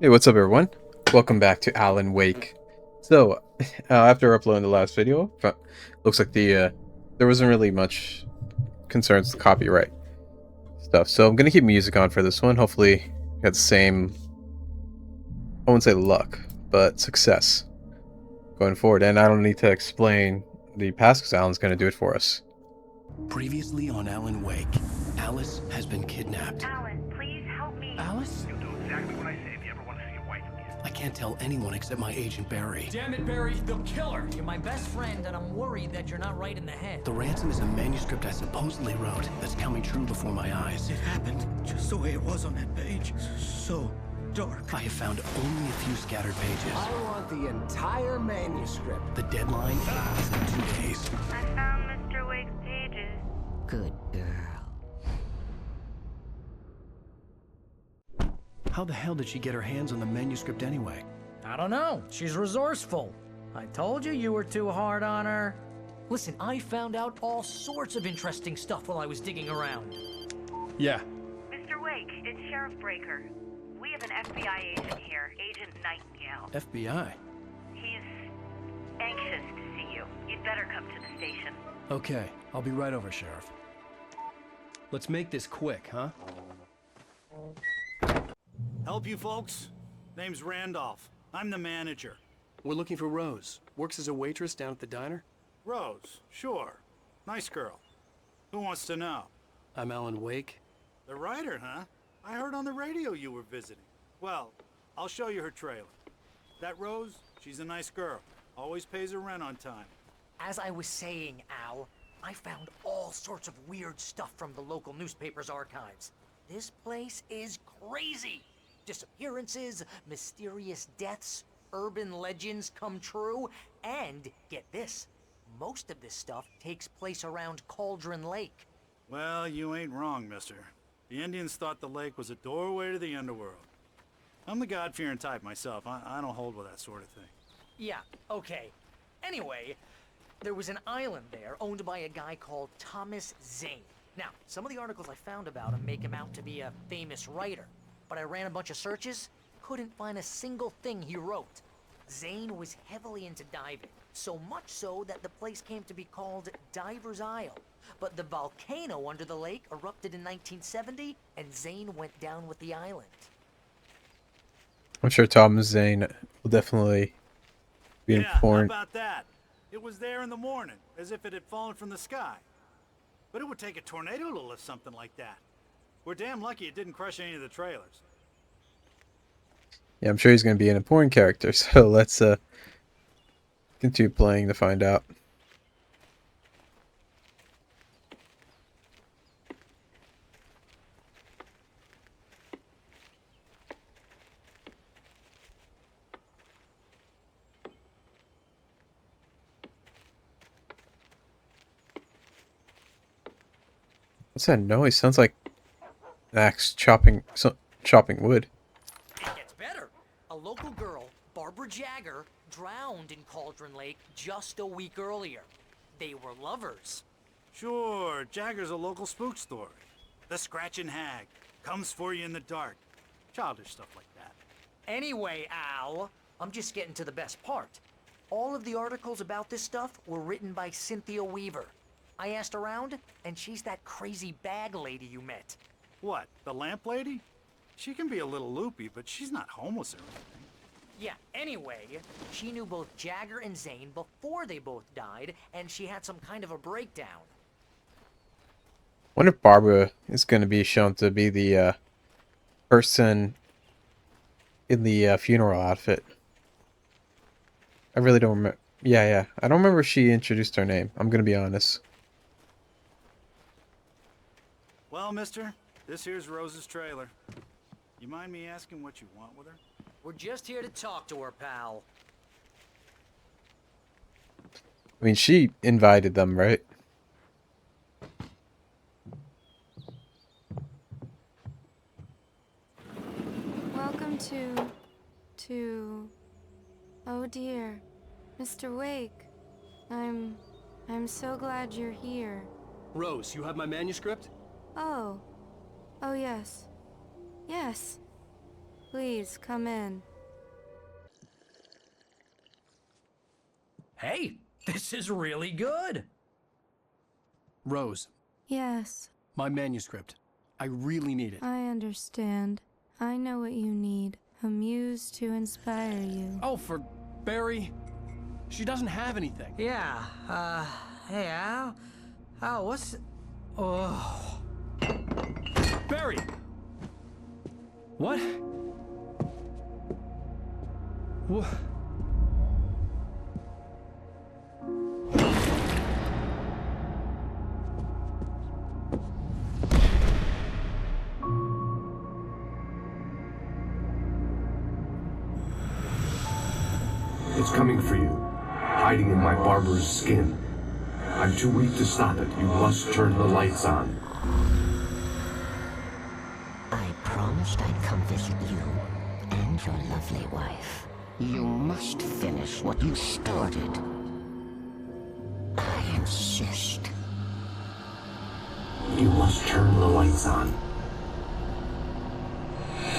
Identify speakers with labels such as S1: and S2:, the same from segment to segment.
S1: Hey, what's up, everyone? Welcome back to Alan Wake. So, after uploading the last video, looks like there wasn't really much concerns with copyright stuff. So I'm gonna keep music on for this one. Hopefully, get the same. I wouldn't say luck, but success going forward. And I don't need to explain the past because Alan's gonna do it for us.
S2: Previously on Alan Wake, Alice has been kidnapped.
S3: Alan, please help me.
S2: Alice?
S4: You'll do exactly what I say if you ever want to see your wife again.
S2: I can't tell anyone except my agent Barry.
S5: Damn it, Barry, they'll kill her. You're my best friend, and I'm worried that you're not right in the head.
S2: The ransom is a manuscript I supposedly wrote that's coming true before my eyes.
S6: It happened just the way it was on that page. So dark.
S2: I have found only a few scattered pages.
S7: I want the entire manuscript.
S2: The deadline is in 2 days.
S3: I found Mr. Wake's pages.
S7: Good girl.
S2: How the hell did she get her hands on the manuscript anyway?
S5: I don't know. She's resourceful. I told you you were too hard on her. Listen, I found out all sorts of interesting stuff while I was digging around.
S2: Yeah.
S3: Mr. Wake, it's Sheriff Breaker. We have an FBI agent here, Agent Nightingale.
S2: FBI.
S3: He's anxious to see you. You'd better come to the station.
S2: Okay, I'll be right over, Sheriff. Let's make this quick, huh?
S6: Help you folks? Name's Randolph. I'm the manager.
S2: We're looking for Rose. Works as a waitress down at the diner.
S6: Rose, sure. Nice girl. Who wants to know?
S2: I'm Alan Wake.
S6: The writer, huh? I heard on the radio you were visiting. Well, I'll show you her trailer. That Rose, she's a nice girl. Always pays her rent on time.
S5: As I was saying, Al, I found all sorts of weird stuff from the local newspaper's archives. This place is crazy. Disappearances, mysterious deaths, urban legends come true, and get this, most of this stuff takes place around Cauldron Lake.
S6: Well, you ain't wrong, mister. The Indians thought the lake was a doorway to the underworld. I'm the God-fearing type myself. I don't hold with that sort of thing.
S5: Yeah, okay. Anyway, there was an island there owned by a guy called Thomas Zane. Now, some of the articles I found about him make him out to be a famous writer, but I ran a bunch of searches, couldn't find a single thing he wrote. Zane was heavily into diving, so much so that the place came to be called Diver's Isle. But the volcano under the lake erupted in 1970, and Zane went down with the island.
S1: I'm sure Thomas Zane will definitely be
S6: Yeah, how
S1: important.
S6: about that? It was there in the morning, as if it had fallen from the sky. But it would take a tornado to lift something like that. We're damn lucky it didn't crush any of the trailers.
S1: Yeah, I'm sure he's gonna be an important character. So let's continue playing to find out. What's that noise? Sounds like an axe chopping wood.
S5: It gets better. A local girl, Barbara Jagger, drowned in Cauldron Lake just a week earlier. They were lovers.
S6: Sure, Jagger's a local spook story. The Scratching Hag comes for you in the dark. Childish stuff like that.
S5: Anyway, Al, I'm just getting to the best part. All of the articles about this stuff were written by Cynthia Weaver. I asked around, and she's that crazy bag lady you met.
S6: What, the lamp lady? She can be a little loopy, but she's not homeless or anything.
S5: Yeah, anyway, she knew both Jagger and Zane before they both died, and she had some kind of a breakdown.
S1: Wonder if Barbara is going to be shown to be the person in the funeral outfit. I really don't remember. Yeah. I don't remember if she introduced her name. I'm going to be honest.
S6: Well, mister, this here's Rose's trailer. You mind me asking what you want with her?
S5: We're just here to talk to her, pal.
S1: I mean, she invited them, right?
S8: Welcome to... Oh dear, Mr. Wake. I'm so glad you're here.
S2: Rose, you have my manuscript?
S8: Oh. Oh yes. Yes. Please, come in.
S2: Hey, this is really good. Rose,
S8: Yes,
S2: my manuscript. I really need it.
S8: I understand. I know what you need. A muse to inspire you.
S2: Oh, for Barry? She doesn't have anything.
S5: Yeah, hey, Al? Al, what's... Oh...
S2: Barry! What? What?
S9: It's coming for you, hiding in my barber's skin. I'm too weak to stop it. You must turn the lights on.
S7: I promised I'd come visit you and your lovely wife. You must finish what you started. I insist.
S9: You must turn the lights on.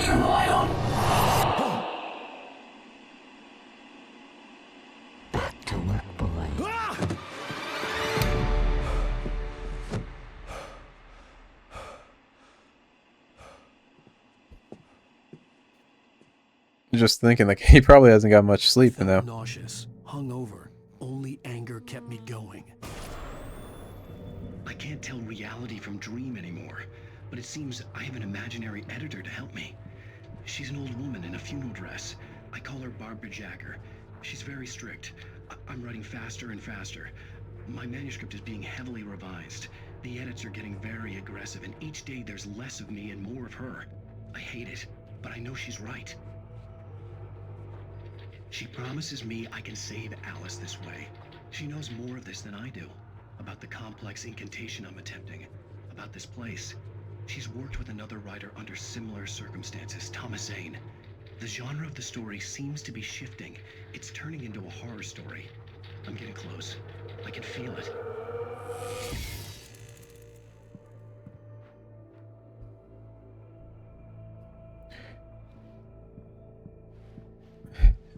S9: Turn the light on.
S7: Back to work, boy.
S1: Just thinking, like, he probably hasn't got much sleep
S2: Felt
S1: now.
S2: nauseous, hungover. Only anger kept me going.
S10: I can't tell reality from dream anymore, but it seems I have an imaginary editor to help me. She's an old woman in a funeral dress. I call her Barbara Jacker. She's very strict. I'm writing faster and faster. My manuscript is being heavily revised. The edits are getting very aggressive, and each day there's less of me and more of her. I hate it, but I know she's right. She promises me I can save Alice this way. She knows more of this than I do. About the complex incantation I'm attempting. About this place. She's worked with another writer under similar circumstances, Thomas Zane. The genre of the story seems to be shifting. It's turning into a horror story. I'm getting close. I can feel it.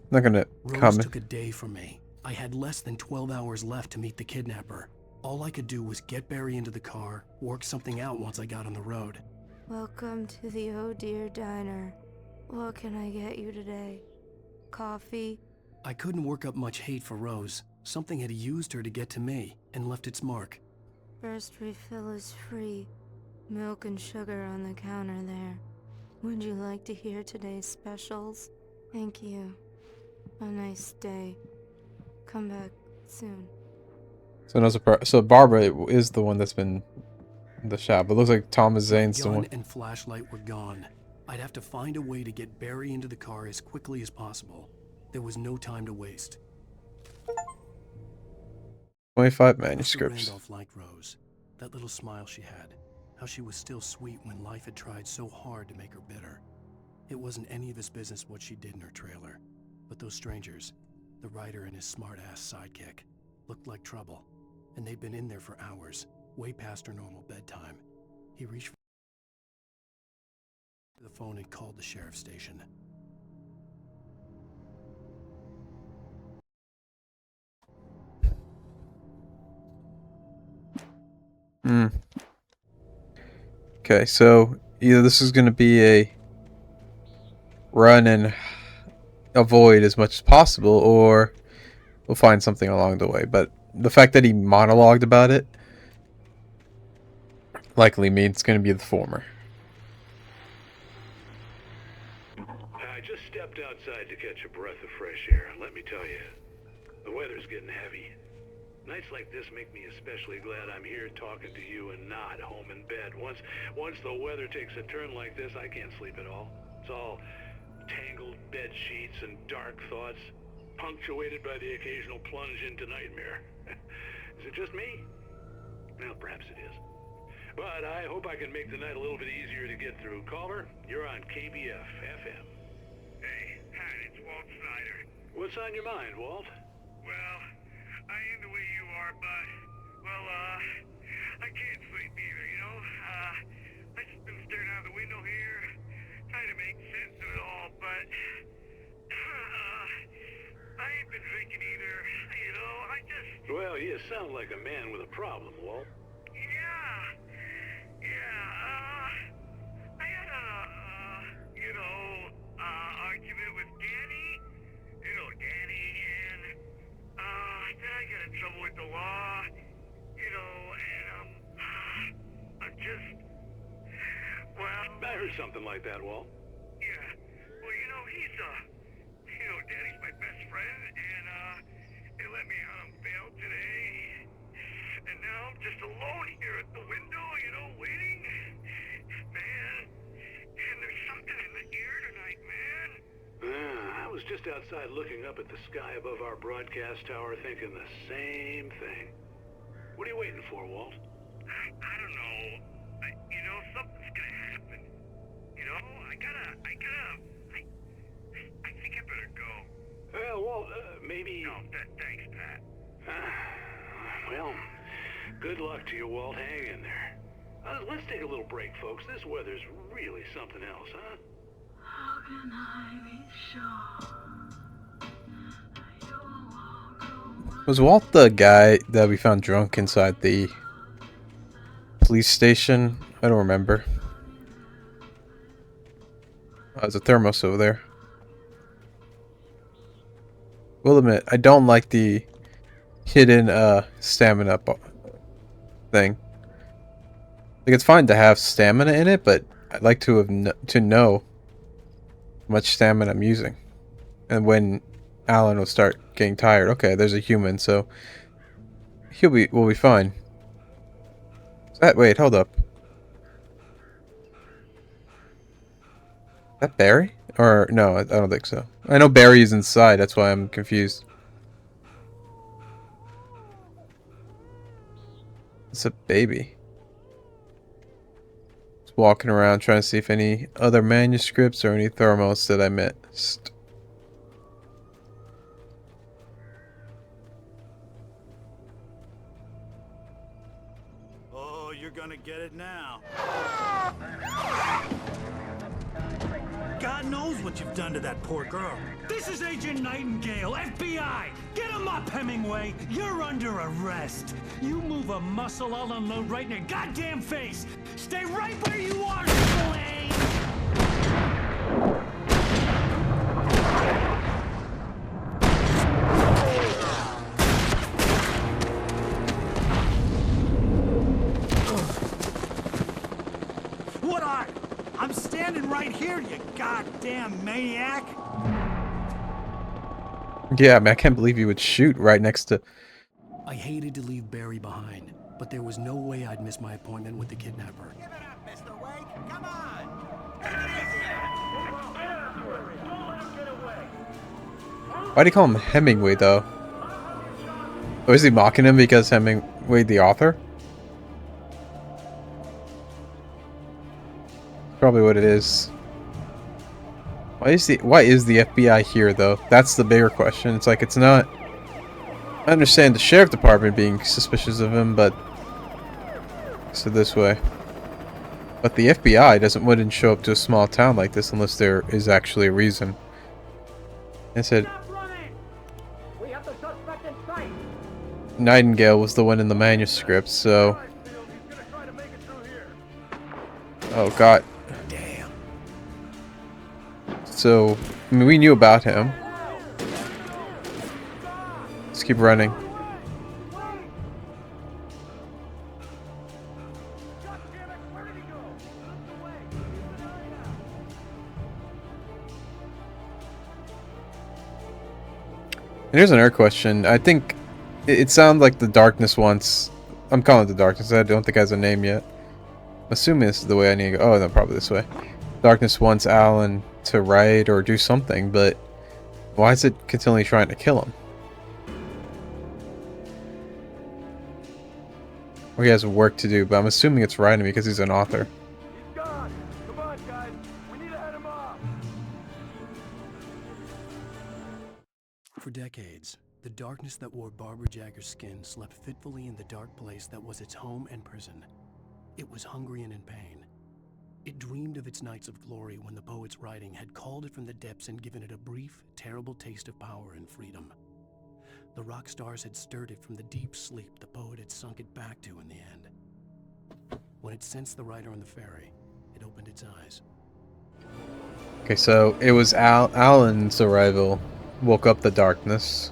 S1: Not gonna
S2: Rose
S1: comment.
S2: took a day from me. I had less than 12 hours left to meet the kidnapper. All I could do was get Barry into the car, work something out once I got on the road.
S8: Welcome to the Oh Dear Diner. What can I get you today? Coffee?
S2: I couldn't work up much hate for Rose. Something had used her to get to me and left its mark.
S8: First refill is free. Milk and sugar on the counter there. Would you like to hear today's specials? Thank you. A nice day. Come back soon.
S1: So no surprise. So Barbara is the one that's been in the shop. It looks like Thomas Zane's the
S2: Gun
S1: one.
S2: and flashlight were gone. I'd have to find a way to get Barry into the car as quickly as possible. There was no time to waste.
S1: 25
S2: Mr.
S1: manuscripts.
S2: Randolph liked Rose. That little smile she had. How she was still sweet when life had tried so hard to make her bitter. It wasn't any of his business what she did in her trailer. But those strangers, the writer and his smart-ass sidekick, looked like trouble. And they'd been in there for hours, way past her normal bedtime. He reached for the phone and called the sheriff's station.
S1: Okay, so either this is going to be a run and avoid as much as possible, or we'll find something along the way. But the fact that he monologued about it likely means it's going to be the former.
S4: I just stepped outside to catch a breath of fresh air, and let me tell you, the weather's getting heavy. Nights like this make me especially glad I'm here talking to you and not home in bed. Once the weather takes a turn like this, I can't sleep at all. It's all tangled bed sheets and dark thoughts, punctuated by the occasional plunge into nightmare. Is it just me? Well, perhaps it is. But I hope I can make the night a little bit easier to get through. Caller, you're on KBF FM.
S11: Hey, hi, it's Walt Snyder.
S4: What's on your mind, Walt?
S11: Well, I am the way you are, but, well, I can't sleep either, you know? I just been staring out the window here, trying to make sense of it all, but I ain't been drinking either. You know, I just...
S4: Well, you sound like a man with a problem, Walt.
S11: I had argument with Danny. You know, Danny, and, then I got in trouble with the law. You know, and, I'm just... Well...
S4: I heard something like that, Walt.
S11: Yeah. Well, you know, he's, Danny's my best friend, and, they let me out on bail today. And now I'm just alone here at the window, you know, waiting. Man, and there's something in the air tonight, man.
S4: I was just outside looking up at the sky above our broadcast tower thinking the same thing. What are you waiting for, Walt?
S11: I don't know. You know, something's gonna happen. You know, I think I better go.
S4: Well, Walt, maybe...
S11: No, thanks, Pat.
S4: Well, good luck to you, Walt. Hang in there. Let's take a little break, folks. This weather's really something else, huh?
S12: How can I be sure?
S1: Was Walt the guy that we found drunk inside the police station? I don't remember. Oh, there's a thermos over there. Will admit, I don't like the hidden stamina thing. Like, it's fine to have stamina in it, but I'd like to have to know how much stamina I'm using. And when Alan will start getting tired, okay, there's a human, so we'll be fine. Wait, hold up. Is that Barry? Or no, I don't think so. I know Barry is inside, that's why I'm confused. It's a baby. Just walking around trying to see if any other manuscripts or any thermos that I missed.
S6: Oh, you're gonna get it now. God knows what you've done to that poor girl.
S13: This is Agent Nightingale, FBI! Get him up, Hemingway! You're under arrest! You move a muscle, I'll unload right in your goddamn face! Stay right where you are, Spillane!
S6: What are? I'm standing right here, you goddamn maniac!
S1: Yeah, I mean, I can't believe you would shoot right next to...
S2: I hated to leave Barry behind, but there was no way I'd miss my appointment with the kidnapper.
S12: Give it up, Mr. Wake! Come on!
S1: Why do you call him Hemingway, though? Or is he mocking him because Hemingway the author? Probably what it is. Why is the FBI here, though? That's the bigger question. It's like, it's not... I understand the sheriff department being suspicious of him, but... So this way. But the FBI wouldn't show up to a small town like this unless there is actually a reason. I said... Nightingale was the one in the manuscript, so... Oh, God. So, I mean, we knew about him. Let's keep running. And here's another question. I think it sounds like the Darkness wants... I'm calling it the Darkness. I don't think it has a name yet. I'm assuming this is the way I need to go. Oh, no, probably this way. Darkness wants Alan to write or do something, but why is it continually trying to kill him? Or he has work to do, but I'm assuming it's writing because he's an author.
S12: He's gone! Come on, guys! We need to head him off!
S2: For decades, the darkness that wore Barbara Jagger's skin slept fitfully in the dark place that was its home and prison. It was hungry and in pain. It dreamed of its nights of glory when the poet's writing had called it from the depths and given it a brief, terrible taste of power and freedom. The rock stars had stirred it from the deep sleep the poet had sunk it back to in the end. When it sensed the rider on the ferry, it opened its eyes.
S1: Okay, so it was Alan's arrival woke up the darkness,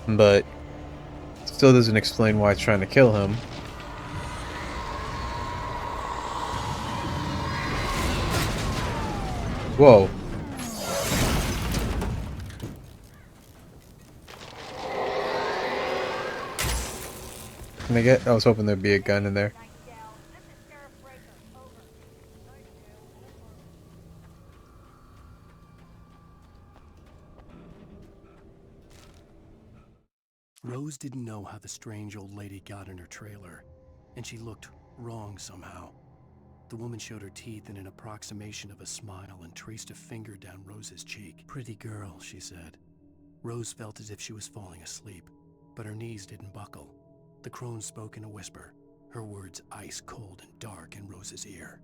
S1: but still doesn't explain why it's trying to kill him. Whoa. Can I get? I was hoping there'd be a gun in there.
S2: Rose didn't know how the strange old lady got in her trailer, and she looked wrong somehow. The woman showed her teeth in an approximation of a smile and traced a finger down Rose's cheek. "Pretty girl," she said. Rose felt as if she was falling asleep, but her knees didn't buckle. The crone spoke in a whisper, her words ice cold and dark in Rose's ear.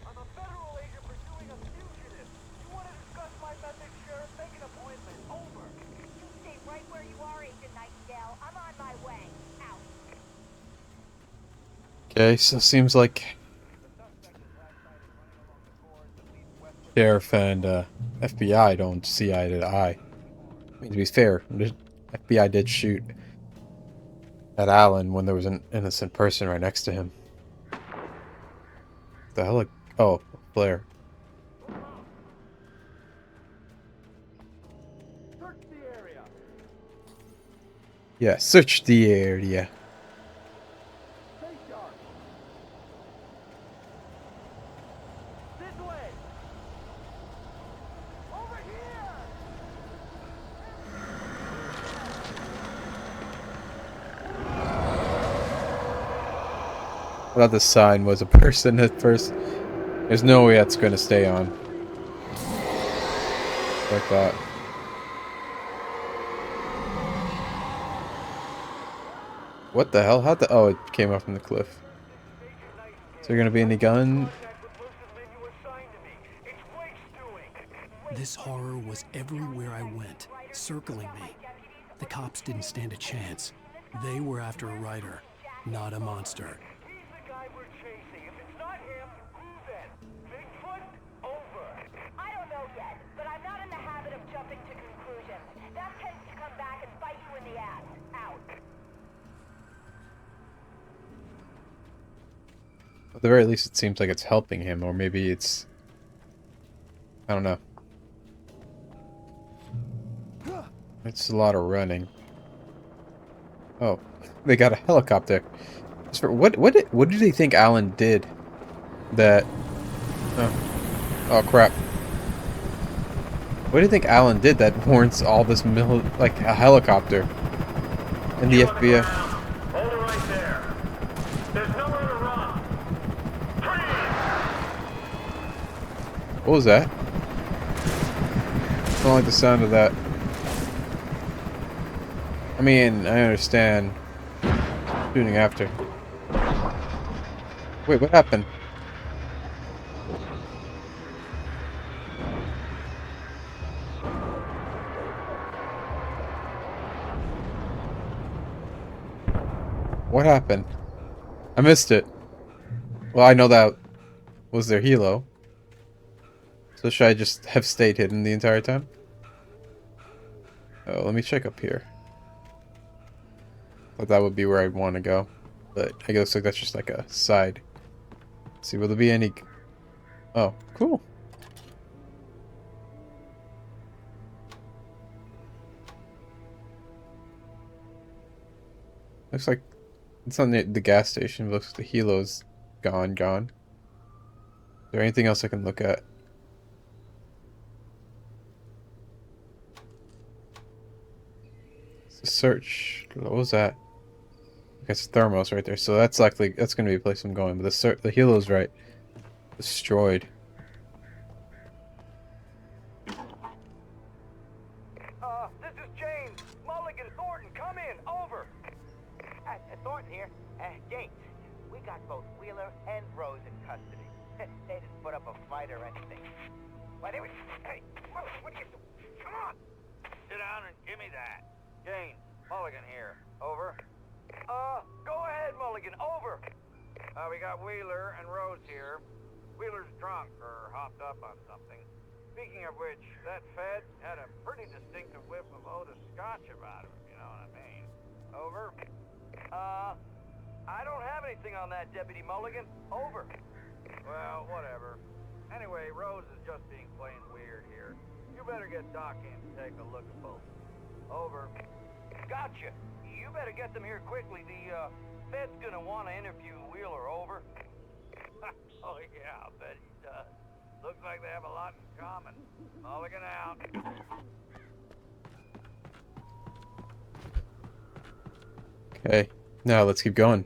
S12: I'm a federal agent pursuing a fugitive. You want to discuss my methods, Sheriff? Make an appointment. Over.
S3: You stay right where you are, Agent Nightingale. I'm on my way. Out.
S1: Okay, so it seems like Sheriff and FBI don't see eye to eye. I mean, to be fair, the FBI did shoot at Alan when there was an innocent person right next to him. The hell? Oh, Blair.
S12: Search the area.
S1: Yeah, search the area.
S12: Stay sharp. This way. Over here.
S1: I thought the sign was a person at first. There's no way that's gonna stay on. Like that. What the hell? How the? Oh, it came up from the cliff. Is there gonna be any gun?
S2: This horror was everywhere I went, circling me. The cops didn't stand a chance. They were after a writer, not a monster.
S3: I don't know yet, but I'm not in the habit of jumping to conclusions. That tends to come back and bite you in the ass. Out.
S1: At the very least, it seems like it's helping him, or maybe it's... I don't know. It's a lot of running. Oh, they got a helicopter. What do they think Alan did? That... Oh crap. What do you think Alan did that warrants all this like a helicopter? And the FBI.
S12: Hold it right there. There's nowhere to run.
S1: What was that? I don't like the sound of that. I mean, I understand shooting after. Wait, what happened? What happened? I missed it. Well, I know that was their helo. So should I just have stayed hidden the entire time? Oh, let me check up here. Thought that would be where I'd want to go. But I guess like that's just like a side. Let's see, will there be any... Oh, cool. Looks like it's on the gas station. Looks like the helo's gone. Is there anything else I can look at? Search. What was that? I guess thermos right there. So that's likely that's gonna be a place I'm going. But the helo's right. Destroyed.
S12: Thornton here. Gates, we got both Wheeler and Rose in custody. They didn't put up a fight or anything. Why, they were... Hey, what are you doing? Come on! Sit down and give me that. Gaines, Mulligan here. Over. Go ahead, Mulligan. Over. We got Wheeler and Rose here. Wheeler's drunk or hopped up on something. Speaking of which, that Fed had a pretty distinctive whiff of Otis Scotch about him, if you know what I mean. Over. I don't have anything on that, Deputy Mulligan. Over. Well, whatever. Anyway, Rose is just being plain weird here. You better get Doc in to take a look at both. Over. Gotcha. You better get them here quickly. The, Fed's gonna want to interview Wheeler. Over. Oh, yeah, I'll bet he does. Looks like they have a lot in common. Mulligan out.
S1: Okay, now let's keep going.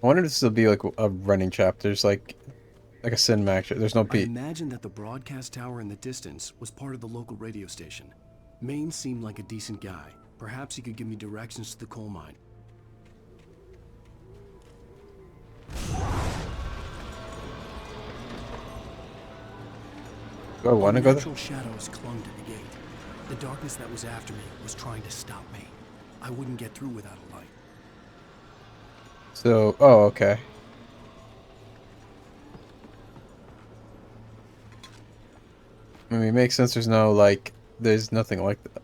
S1: I wonder if this will be like a running chapters, like a cinematic. There's no
S2: I
S1: beat.
S2: imagined that the broadcast tower in the distance was part of the local radio station. Maine seemed like a decent guy. Perhaps he could give me directions to the coal mine.
S1: Do I want to go there?
S2: Natural shadows clung to the gate. The darkness that was after me was trying to stop me. I wouldn't get through without a light.
S1: So, oh, okay. I mean, it makes sense. There's no, like, there's nothing like that.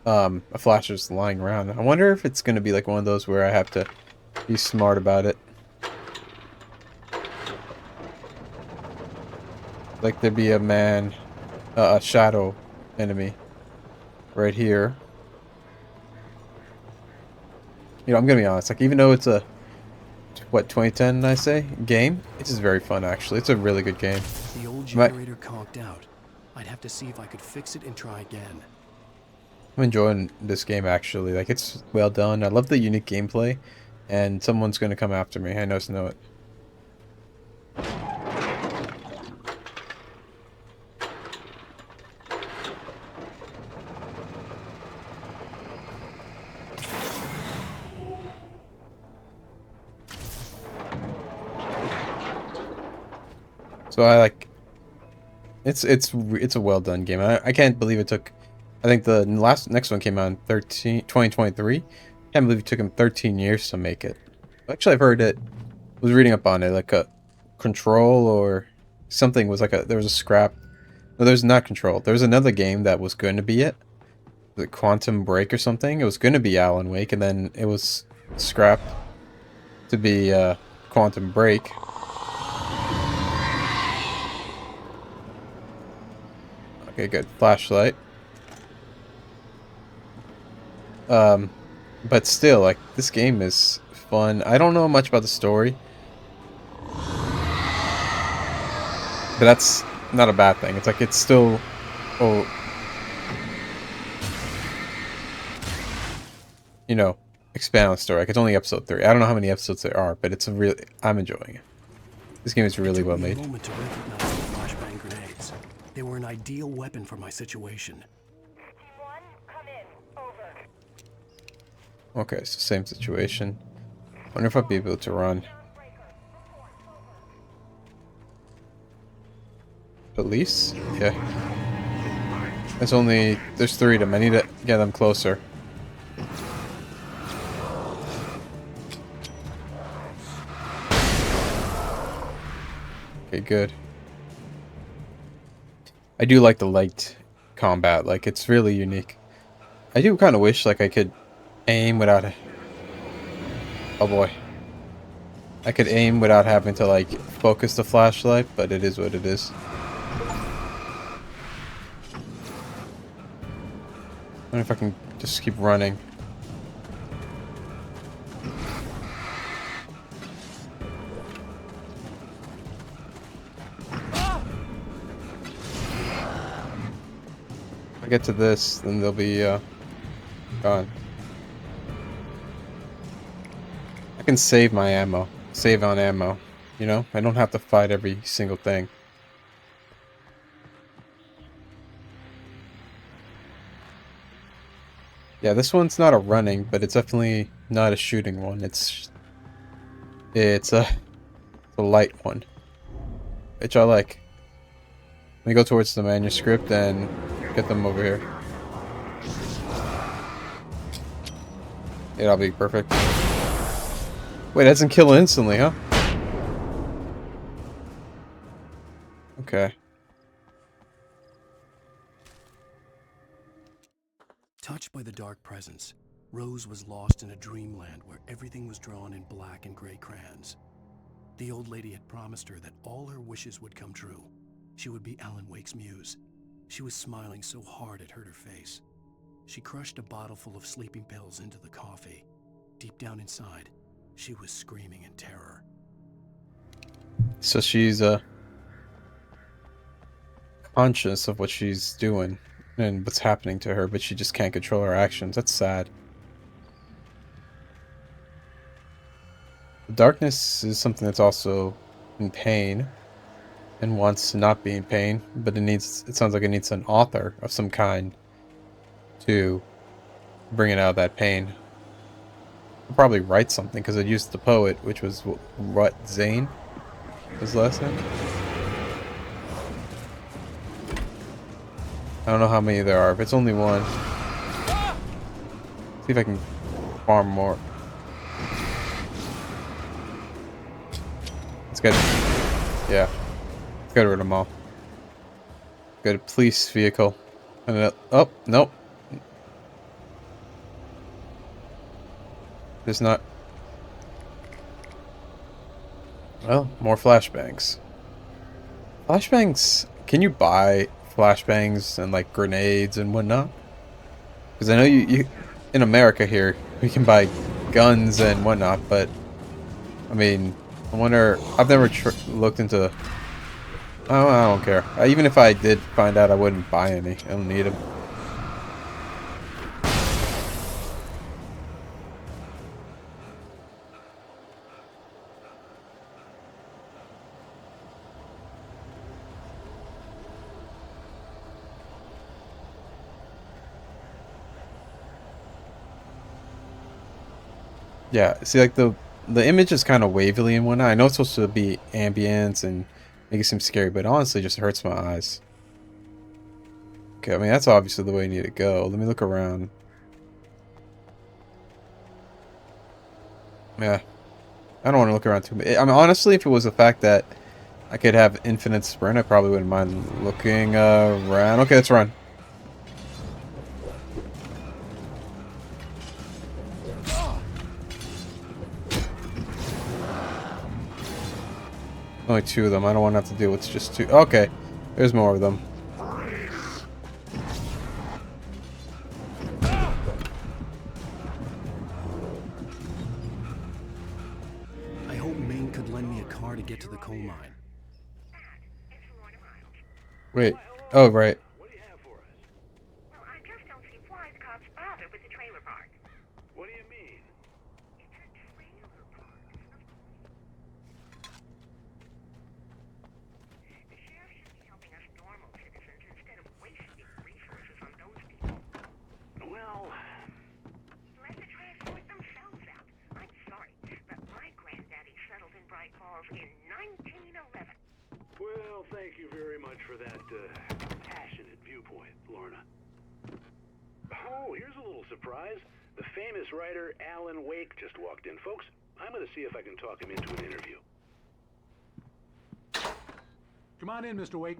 S1: A flash just lying around. I wonder if it's going to be like one of those where I have to be smart about it. Like there'd be a man, a shadow enemy right here. You know, I'm gonna be honest, like even though it's a, what, 2010 I say, game, it is very fun actually. It's a really good game.
S2: The old generator conked out. I'd have to see if I could fix it and try again.
S1: I'm enjoying this game actually. Like it's well done. I love the unique gameplay, and someone's gonna come after me. I just know it. So I like. It's a well done game. I can't believe it took. I think the next one came out in 2023. Can't believe it took him 13 years to make it. Actually, I've heard it. Was reading up on it, like a Control or something was like there was a scrap. No, there's not Control. There was another game that was going to be it. The Quantum Break or something. It was going to be Alan Wake, and then it was scrapped to be Quantum Break. Okay, good. Flashlight. But still, like, this game is fun. I don't know much about the story. But that's not a bad thing. It's like, it's still... Oh... You know, expand on the story. Like, it's only episode 3. I don't know how many episodes there are, but it's a really... I'm enjoying it. This game is really well made.
S2: It took me a moment to recognize the flashbang grenades. They were an ideal weapon for my situation.
S1: Okay, it's the same situation. Wonder if I'll be able to run. Police? Yeah. There's 3 of them. I need to get them closer. Okay, good. I do like the light combat. Like, it's really unique. I do kind of wish, like, I could aim without... Oh boy. I could aim without having to, like, focus the flashlight, but it is what it is. I wonder if I can just keep running. If I get to this, then they'll be gone. I can save my ammo. Save on ammo. You know? I don't have to fight every single thing. Yeah, this one's not a running, but it's definitely not a shooting one. It's a light one, which I like. Let me go towards the manuscript and get them over here. Yeah, that'll be perfect. Wait, that doesn't kill instantly, huh? Okay.
S2: Touched by the dark presence, Rose was lost in a dreamland where everything was drawn in black and gray crayons. The old lady had promised her that all her wishes would come true. She would be Alan Wake's muse. She was smiling so hard it hurt her face. She crushed a bottle full of sleeping pills into the coffee. Deep down inside, she was screaming in terror.
S1: So she's conscious of what she's doing and what's happening to her, but she just can't control her actions. That's sad. The darkness is something that's also in pain and wants to not be in pain, but it sounds like it needs an author of some kind to bring it out of that pain. I'll probably write something because it used the poet, which was what, Zane? His last name? I don't know how many there are. If it's only one, see if I can farm more. Let's get, yeah, let's get rid of them all. Get a police vehicle. And oh, nope. There's not. Well, more flashbangs. Flashbangs. Can you buy flashbangs and like grenades and whatnot? Because I know you in America here we can buy guns and whatnot, but I mean, I wonder. I've never looked into. Oh, I don't care. Even if I did find out, I wouldn't buy any. I don't need them. Yeah, see, like the image is kind of wavily and whatnot. I know it's supposed to be ambience and make it seem scary, but honestly, it just hurts my eyes. Okay, I mean that's obviously the way you need to go. Let me look around. Yeah, I don't want to look around too much. I mean, honestly, if it was the fact that I could have infinite sprint, I probably wouldn't mind looking around. Okay, let's run. Only two of them. I don't want to have to deal with just two. Okay, there's more of them.
S2: I hope Maine could lend me a car to get to the coal mine.
S1: Wait. Oh, right.
S11: Well, I just don't see why the cops bother with the trailer park.
S4: What do you mean?
S11: It's a trailer park. The sheriff should be helping us normal citizens instead of wasting resources on those people.
S4: Well,
S11: Let the trash sort themselves out. I'm sorry, but my granddaddy settled in Bright Falls in 1911.
S4: well, thank you very much for that passionate viewpoint, Lorna. Oh, here's a little surprise. The famous writer Alan Wake just walked in, folks. I'm going to see if I can talk him into an interview.
S14: Come on in, Mr. Wake.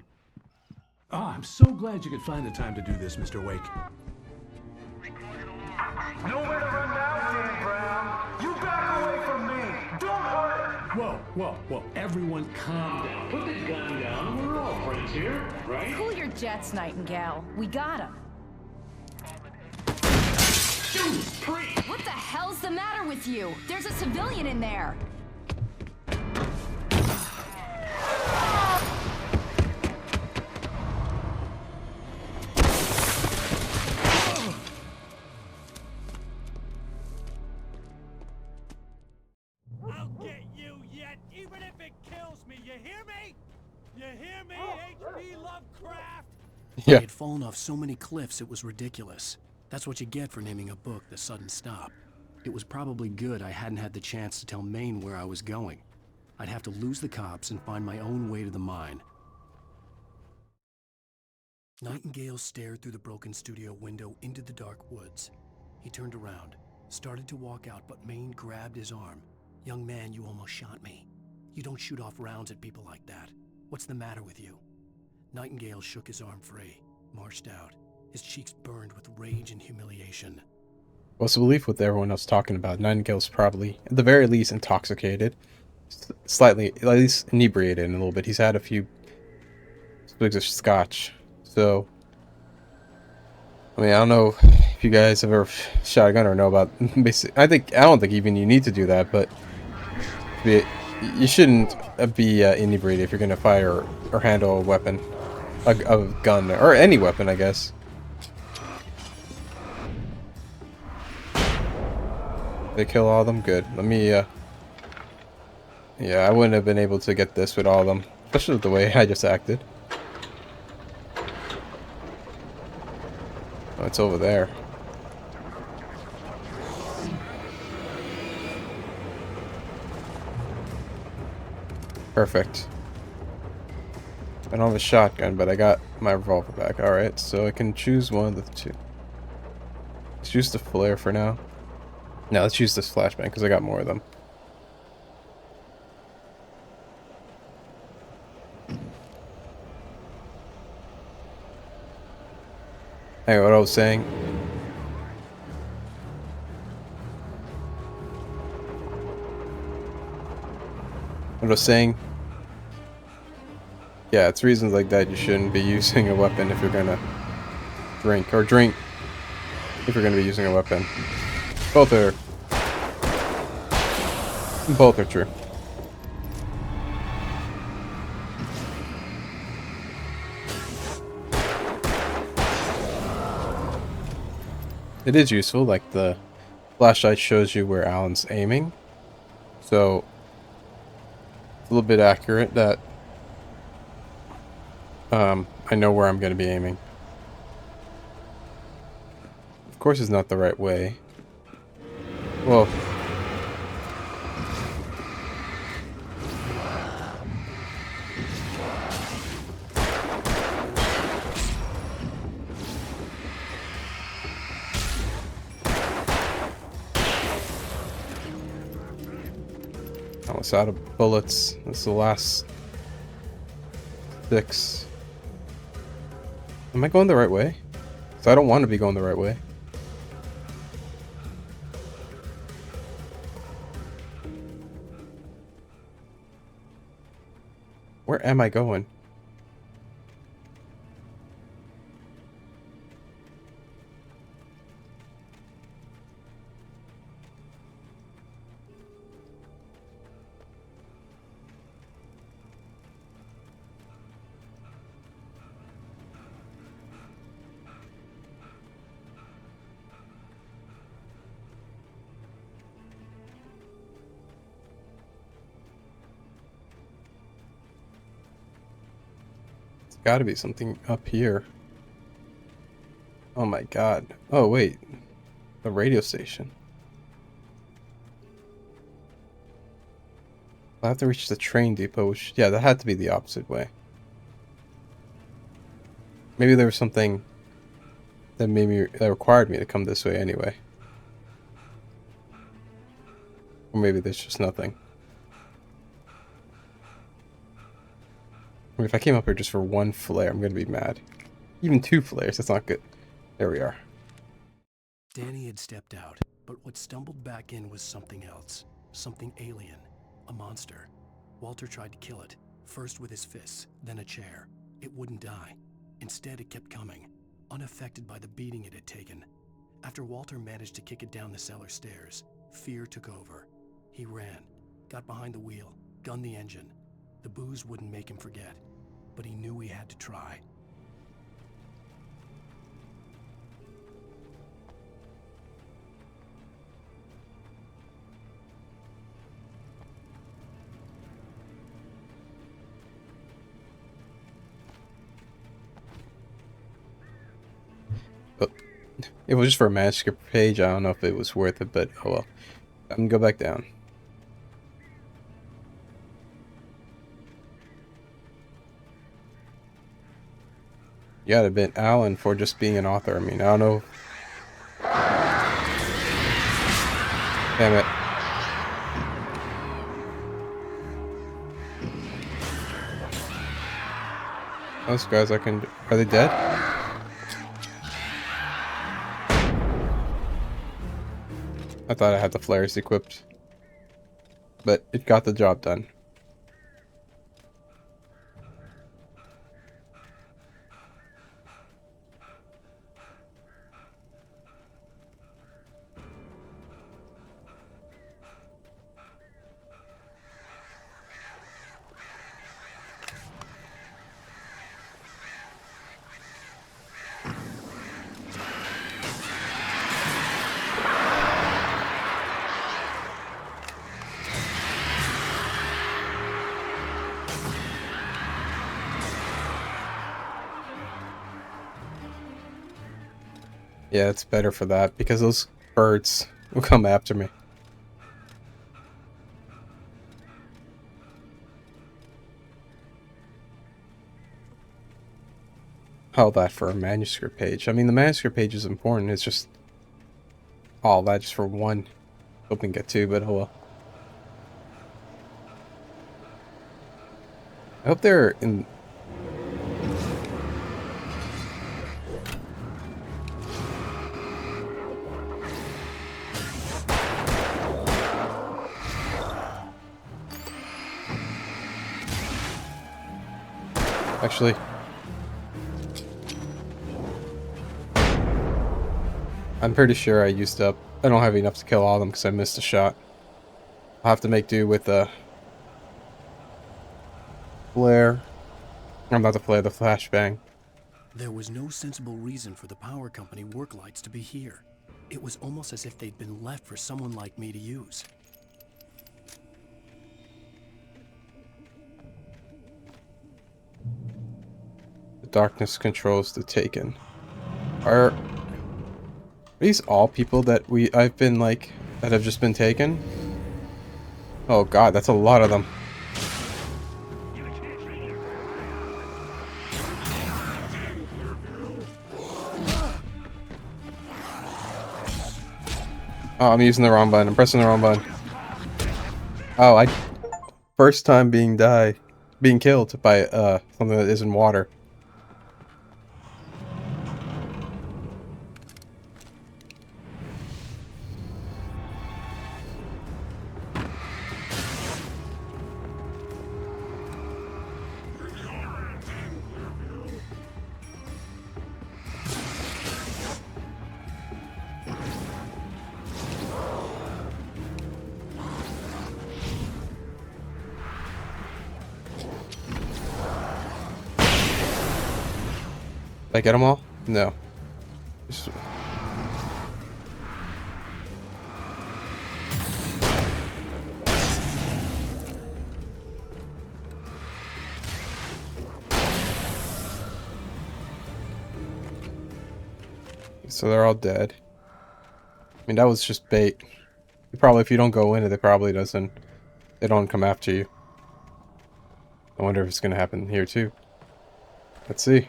S14: Oh, I'm so glad you could find the time to do this, Mr. Wake.
S11: Nowhere to run now, Dan Brown. You back away from me. Don't hurt.
S14: Whoa, whoa, whoa. Everyone calm down. Put the gun down. We're all friends here, right?
S15: Cool your jets, Nightingale. We got him. What the hell's the matter with you? There's a civilian in there.
S13: I'll get you yet, even if it kills me. You hear me? You hear me, H.P. Lovecraft?
S1: Yeah.
S2: They had fallen off so many cliffs it was ridiculous. That's what you get for naming a book The Sudden Stop. It was probably good I hadn't had the chance to tell Maine where I was going. I'd have to lose the cops and find my own way to the mine. Nightingale stared through the broken studio window into the dark woods. He turned around, started to walk out, but Maine grabbed his arm. "Young man, you almost shot me. You don't shoot off rounds at people like that. What's the matter with you?" Nightingale shook his arm free, marched out. His cheeks burned with rage and humiliation.
S1: What's the belief with everyone else talking about? Nightingale's probably, at the very least, intoxicated. Slightly, at least inebriated in a little bit. He's had a few swigs of scotch. So, I mean, I don't know if you guys have ever shot a gun or know about basic. I don't think even you need to do that, but you shouldn't be inebriated if you're gonna fire or handle a weapon, a gun, or any weapon, I guess. They kill all of them? Good. Let me, yeah, I wouldn't have been able to get this with all of them, especially with the way I just acted. Oh, it's over there. Perfect. I don't have a shotgun, but I got my revolver back. Alright, so I can choose one of the two. Let's choose the flare for now. No, let's use this flashbang because I got more of them. Hey, what I was saying. What I was saying. Yeah, it's reasons like that you shouldn't be using a weapon if you're gonna drink, or drink if you're gonna be using a weapon. Both are true. It is useful, like the flashlight shows you where Alan's aiming, so it's a little bit accurate that I know where I'm going to be aiming. Of course it's not the right way. Well, almost out of bullets. This is the last 6. Am I going the right way? So I don't want to be going the right way. Where am I going? Gotta be something up here. Oh my god. Oh wait. The radio station. I have to reach the train depot, which, yeah, that had to be the opposite way. Maybe there was something that required me to come this way anyway. Or maybe there's just nothing. If I came up here just for one flare, I'm gonna be mad. Even 2 flares, that's not good. There we are.
S2: Danny had stepped out, but what stumbled back in was something else. Something alien. A monster. Walter tried to kill it, first with his fists, then a chair. It wouldn't die. Instead, it kept coming, unaffected by the beating it had taken. After Walter managed to kick it down the cellar stairs, fear took over. He ran, got behind the wheel, gunned the engine. The booze wouldn't make him forget, but he knew he had to try.
S1: It was just for a manuscript page. I don't know if it was worth it, but oh well. I'm gonna go back down. You gotta admit, Alan, for just being an author. I mean, I don't know. Damn it. Those guys I can... Are they dead? I thought I had the flares equipped. But it got the job done. Yeah, it's better for that, because those birds will come after me. All that for a manuscript page. I mean, the manuscript page is important, it's just... all that just for one. Hoping to get two, but oh well. I hope they're in... Actually, I'm pretty sure I used up... I don't have enough to kill all of them because I missed a shot. I'll have to make do with the... flare. I'm not the flare, the flashbang.
S2: There was no sensible reason for the power company work lights to be here. It was almost as if they'd been left for someone like me to use.
S1: The darkness controls the Taken. Are these all people that I've been like, that have just been taken? Oh god, that's a lot of them. Oh, I'm using the wrong button. I'm pressing the wrong button. Oh, first time being killed by something that is in water. Did I get them all? No. So they're all dead. I mean, that was just bait. Probably, if you don't go in it, they don't come after you. I wonder if it's gonna happen here too. Let's see.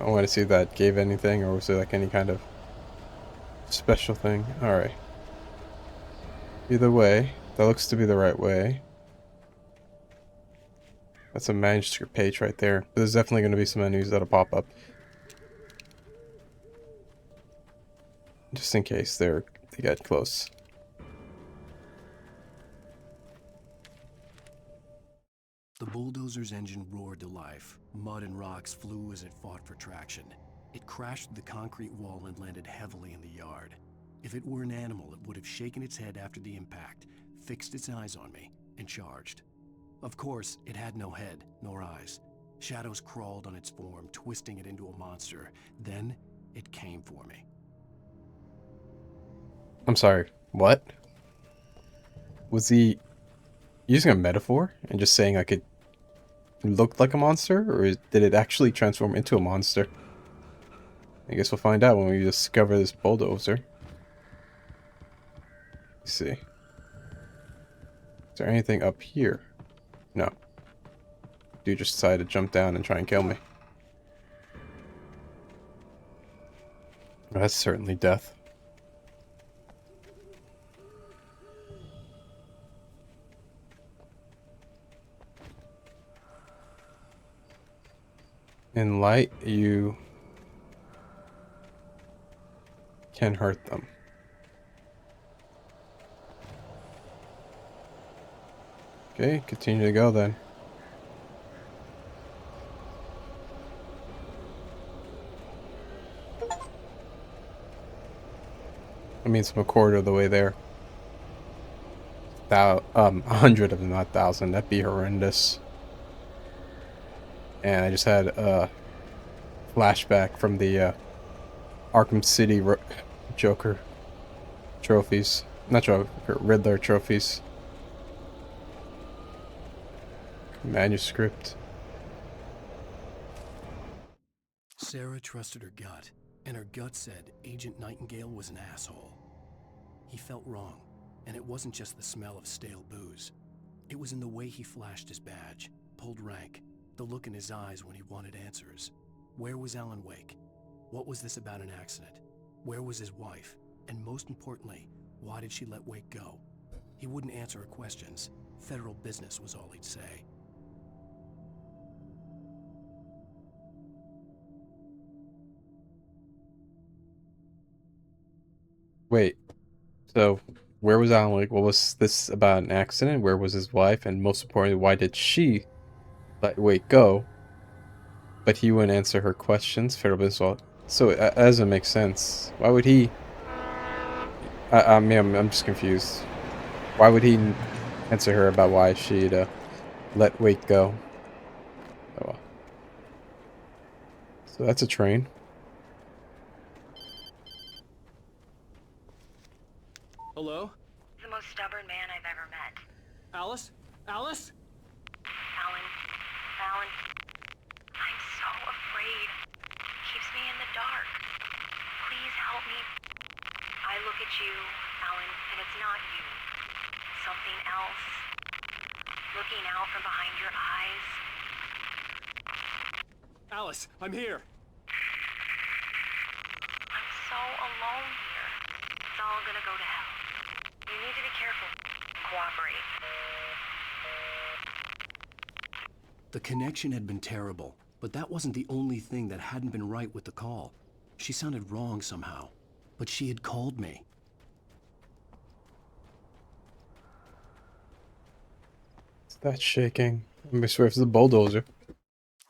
S1: I want to see if that gave anything, or was it like any kind of special thing? Alright. Either way, that looks to be the right way. That's a manuscript page right there. There's definitely going to be some menus that'll pop up. Just in case they get close.
S2: The bulldozer's engine roared to life. Mud and rocks flew as it fought for traction. It crashed through the concrete wall and landed heavily in the yard. If it were an animal, it would have shaken its head after the impact, fixed its eyes on me, and charged. Of course, it had no head, nor eyes. Shadows crawled on its form, twisting it into a monster. Then, it came for me.
S1: I'm sorry, what? Was he... using a metaphor and just saying like it looked like a monster, or did it actually transform into a monster? I guess we'll find out when we discover this bulldozer. Let's see. Is there anything up here? No. Dude just decided to jump down and try and kill me. That's certainly death. In light, you can hurt them. Okay, continue to go then. I mean, it's a quarter of the way there. 100 of them, not 1,000. That'd be horrendous. And I just had a flashback from the Arkham City Joker trophies. Not Joker, Riddler trophies. Manuscript.
S2: Sarah trusted her gut, and her gut said Agent Nightingale was an asshole. He felt wrong, and it wasn't just the smell of stale booze. It was in the way he flashed his badge, pulled rank, the look in his eyes when he wanted answers. Where was Alan Wake? What was this about an accident? Where was his wife? And most importantly, why did she let Wake go? He wouldn't answer her questions. Federal business was all he'd say.
S1: Wait. So, where was Alan Wake? What was this about an accident? Where was his wife? And most importantly, why did she let Wake go? But he wouldn't answer her questions. Federal business. So it doesn't make sense. Why would he? I mean, I'm just confused. Why would he answer her about why she'd let Wake go? Oh, well. So that's a train.
S16: Hello?
S3: The most stubborn man I've ever met.
S16: Alice? Alice?
S3: Alan. Alan. I'm so afraid. Keeps me in the dark. Please help me. I look at you, Alan, and it's not you. Something else. Looking out from behind your eyes.
S16: Alice, I'm here.
S3: I'm so alone here. It's all gonna go to hell. You need to be careful. Cooperate.
S2: The connection had been terrible, but that wasn't the only thing that hadn't been right with the call. She sounded wrong somehow, but she had called me.
S1: That's shaking. I swear it's the bulldozer.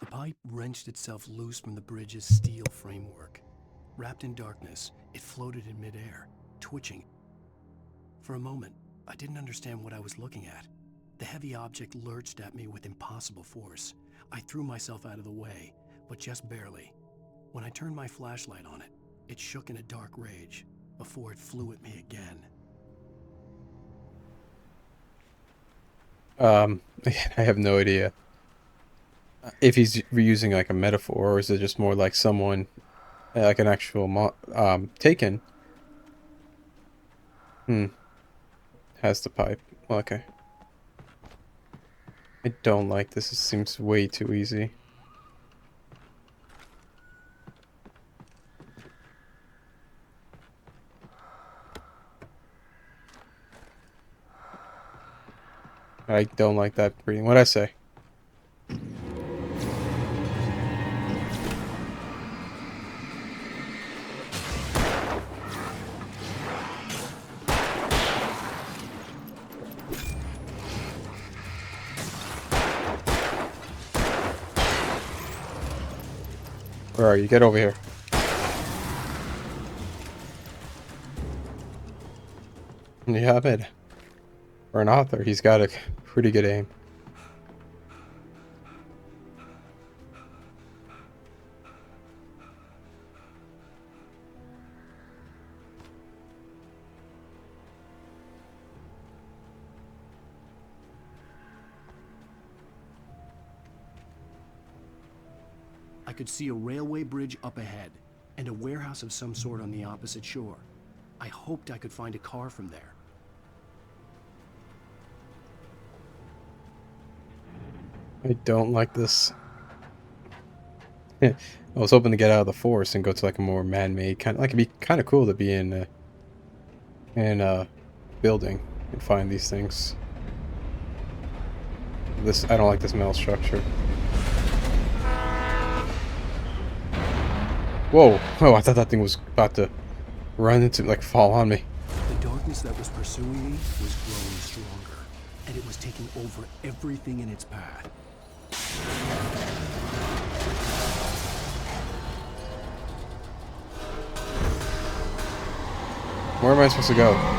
S2: The pipe wrenched itself loose from the bridge's steel framework. Wrapped in darkness, it floated in midair, twitching. For a moment, I didn't understand what I was looking at. The heavy object lurched at me with impossible force. I threw myself out of the way, but just barely. When I turned my flashlight on it, it shook in a dark rage before it flew at me again.
S1: I have no idea if he's reusing like a metaphor, or is it just more like someone, like an actual Taken. Has the pipe. Well, okay. I don't like this. It seems way too easy. I don't like that breathing. What'd I say? Where are you? Get over here. Yeah, I bet. For an author, he's got a pretty good aim.
S2: I could see a railway bridge up ahead, and a warehouse of some sort on the opposite shore. I hoped I could find a car from there.
S1: I don't like this. I was hoping to get out of the forest and go to like a more man-made kind. Like it'd be kind of cool to be in a building and find these things. This I don't like this metal structure. Whoa! Oh, I thought that thing was about to run into like fall on me.
S2: The darkness that was pursuing me was growing stronger, and it was taking over everything in its path.
S1: Where am I supposed to go?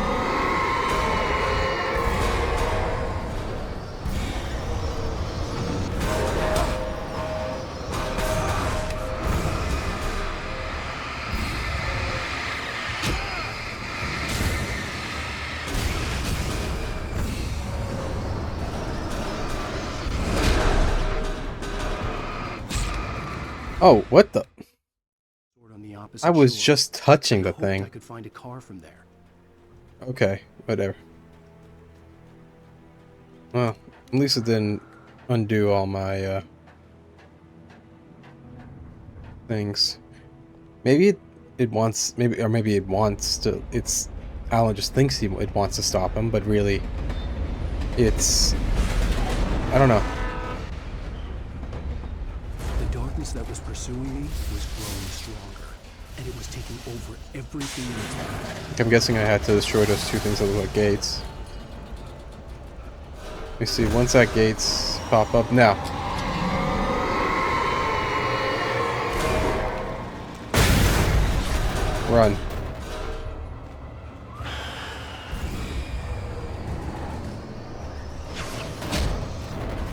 S1: Oh, what the? I was just touching the thing.
S2: I could find a car from there.
S1: Okay, whatever. Well, at least it didn't undo all my things. Maybe it wants, maybe it wants to. It's Alan just thinks it wants to stop him, but really, it's I don't know.
S2: The darkness that was pursuing me was growing stronger, and it was taking over everything in its path.
S1: I'm guessing I had to destroy those two things that look like gates. Let me see, once that gates pop up now. Run.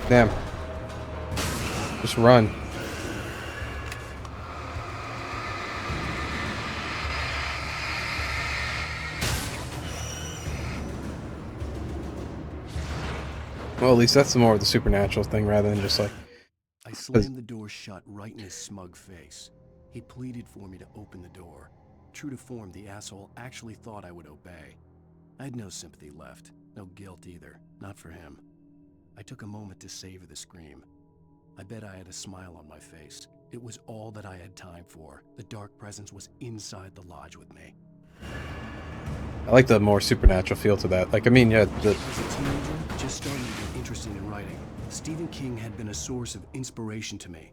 S1: Damn. Just run. Well, at least that's more of the supernatural thing rather than just like...
S2: I slammed the door shut right in his smug face. He pleaded for me to open the door. True to form, the asshole actually thought I would obey. I had no sympathy left, no guilt either, not for him. I took a moment to savor the scream. I bet I had a smile on my face. It was all that I had time for. The dark presence was inside the lodge with me.
S1: I like the more supernatural feel to that. Like, I mean, yeah, the...
S2: As a teenager, just starting to get interested in writing, Stephen King had been a source of inspiration to me.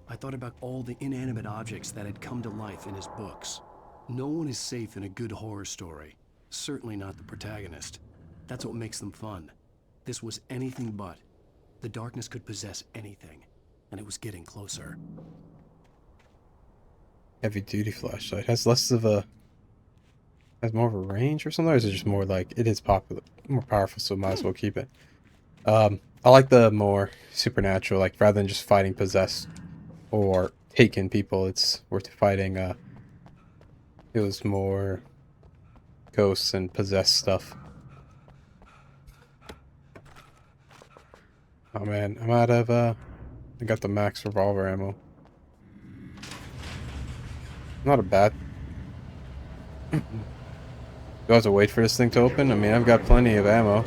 S2: I thought about all the inanimate objects that had come to life in his books. No one is safe in a good horror story. Certainly not the protagonist. That's what makes them fun. This was anything but. The darkness could possess anything, and it was getting closer.
S1: Heavy duty flashlight has less of a... has more of a range or something, or is it just more like it is popular, more powerful, so might as well keep it. I like the more supernatural, like rather than just fighting possessed or taken people, we're fighting it was more ghosts and possessed stuff. Oh man, I'm out of I got the max revolver ammo. Not a bad. Do I have to wait for this thing to open? I mean, I've got plenty of ammo.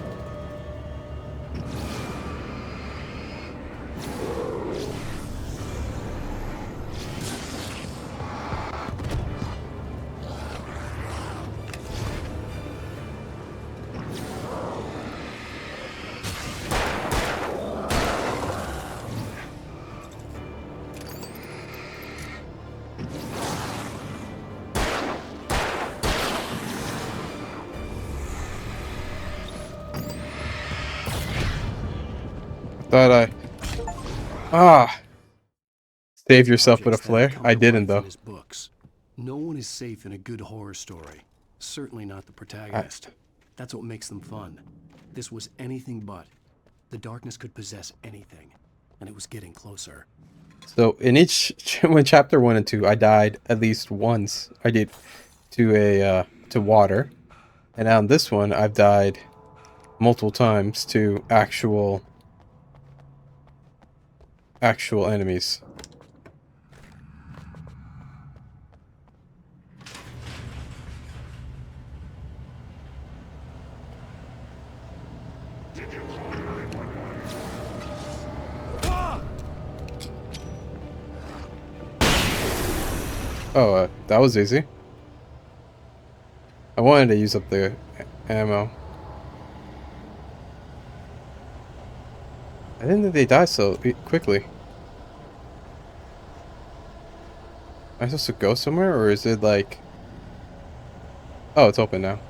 S1: Thought save yourself with a flare. I didn't though.
S2: No one is safe in a good horror story. Certainly not the protagonist. That's what makes them fun. This was anything but. The darkness could possess anything, and it was getting closer.
S1: So in when chapter 1 and 2, I died at least once. I did to water, and now in this one, I've died multiple times to actual enemies. Oh, that was easy. I wanted to use up the ammo. I didn't think they die so quickly. Am I supposed to go somewhere, or is it like... Oh, it's open now.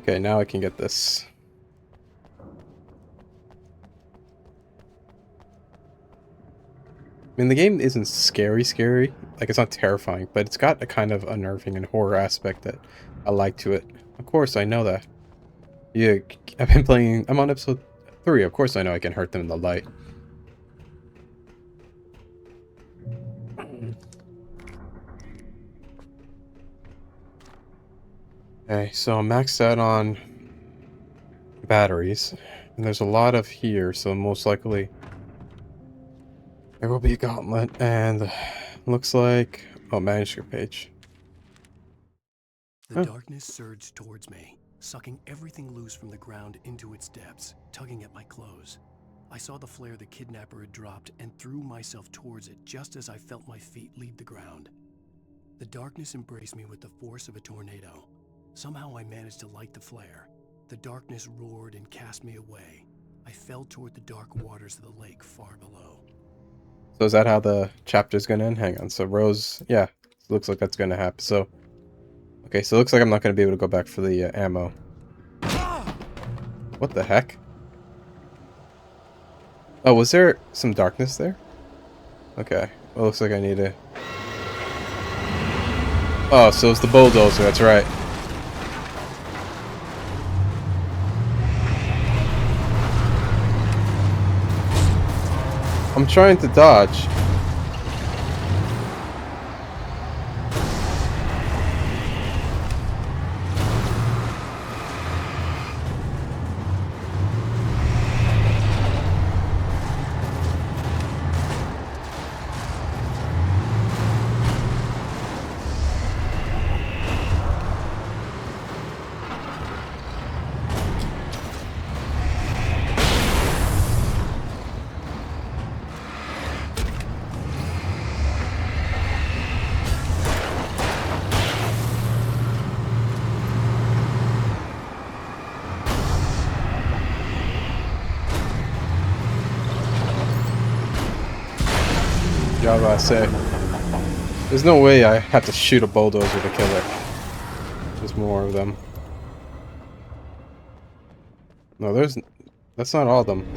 S1: Okay, now I can get this. I mean, the game isn't scary, like it's not terrifying, but it's got a kind of unnerving and horror aspect that I like to it. Of course, I know that. Yeah, I've been playing, I'm on episode 3, of course I know I can hurt them in the light. Okay, so I'm maxed out on batteries, and there's a lot of here, so most likely there will be a gauntlet, and looks like... Oh, manuscript page.
S2: The darkness surged towards me, sucking everything loose from the ground into its depths, tugging at my clothes. I saw the flare the kidnapper had dropped and threw myself towards it just as I felt my feet leave the ground. The darkness embraced me with the force of a tornado. Somehow I managed to light the flare. The darkness roared and cast me away. I fell toward the dark waters of the lake far below.
S1: So is that how the chapter's gonna end? Hang on. So Rose, yeah, looks like that's gonna happen. So, okay, so it looks like I'm not gonna be able to go back for the ammo. What the heck? Oh, was there some darkness there? Okay, well, looks like I need to... Oh, so it's the bulldozer, that's right. I'm trying to dodge. I gotta say, there's no way I have to shoot a bulldozer to kill it. There's more of them. No, that's not all of them.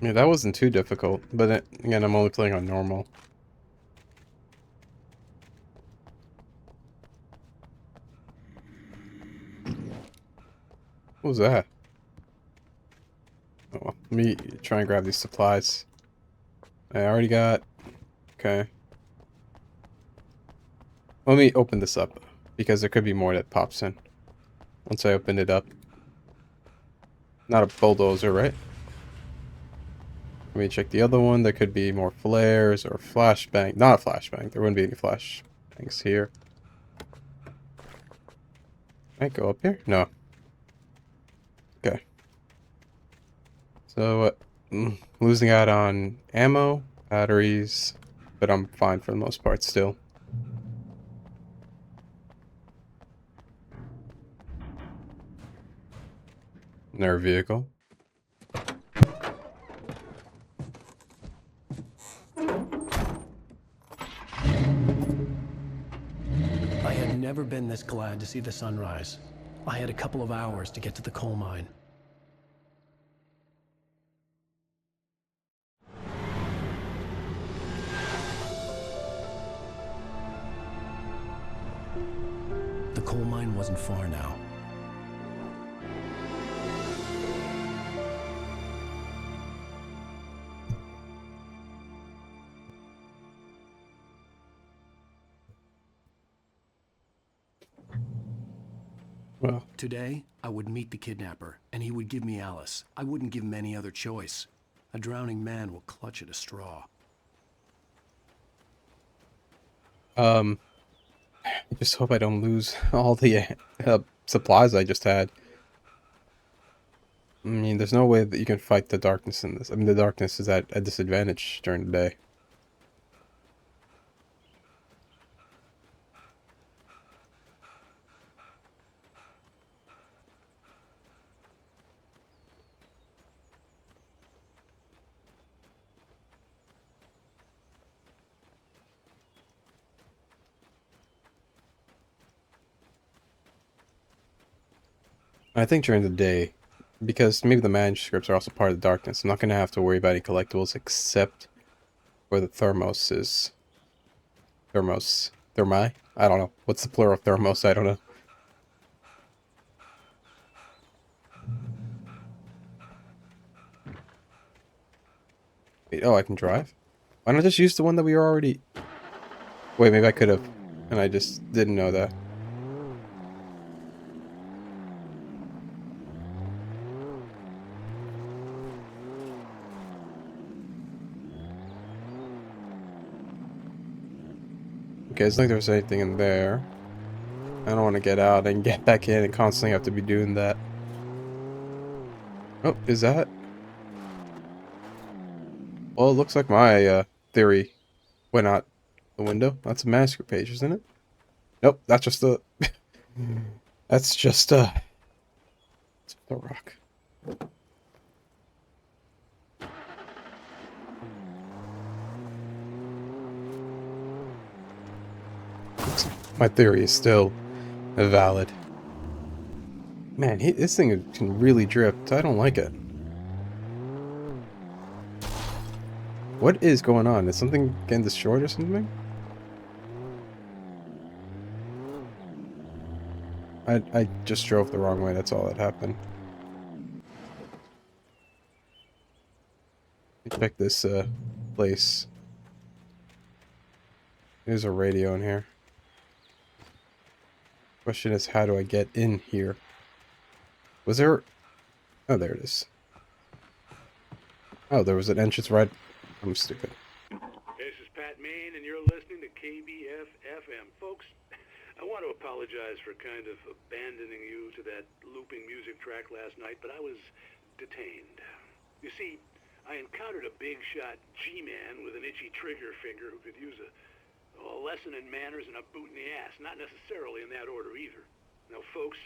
S1: Yeah, that wasn't too difficult, but then, again, I'm only playing on normal. What was that? Oh, let me try and grab these supplies. I already got... Okay. Let me open this up, because there could be more that pops in. Once I open it up. Not a bulldozer, right? Let me check the other one. There could be more flares or flashbang. Not a flashbang. There wouldn't be any flashbangs here. Can I go up here? No. Okay. So, losing out on ammo, batteries, but I'm fine for the most part still. Nerve vehicle.
S2: I had never been this glad to see the sunrise. I had a couple of hours to get to the coal mine. coal mine wasn't far now.
S1: Well,
S2: today, I would meet the kidnapper, and he would give me Alice. I wouldn't give him any other choice. A drowning man will clutch at a straw.
S1: I just hope I don't lose all the supplies I just had. I mean, there's no way that you can fight the darkness in this. I mean, the darkness is at a disadvantage during the day. I think during the day, because maybe the manuscripts are also part of the darkness, I'm not going to have to worry about any collectibles except for the thermoses. Thermi? I don't know. What's the plural of thermos? I don't know. Wait, oh, I can drive? Why not just use the one that we were already... Wait, maybe I could have, and I just didn't know that. Okay, it's like there's anything in there. I don't want to get out and get back in and constantly have to be doing that. Oh, is that? Well, it looks like my theory went out the window. That's a manuscript page, isn't it? Nope, that's just a... that's just a... It's a rock. My theory is still valid. Man, this thing can really drift. I don't like it. What is going on? Is something getting destroyed or something? I just drove the wrong way. That's all that happened. Let me check this place. There's a radio in here. Question is, how do I get in here? Was there... Oh, there it is. Oh, there was an entrance right... I'm stupid.
S4: This is Pat Main, and you're listening to KBF-FM. Folks, I want to apologize for kind of abandoning you to that looping music track last night, but I was detained. You see, I encountered a big-shot G-man with an itchy trigger finger who could use a lesson in manners and a boot in the ass. Not necessarily in that order either. Now, folks,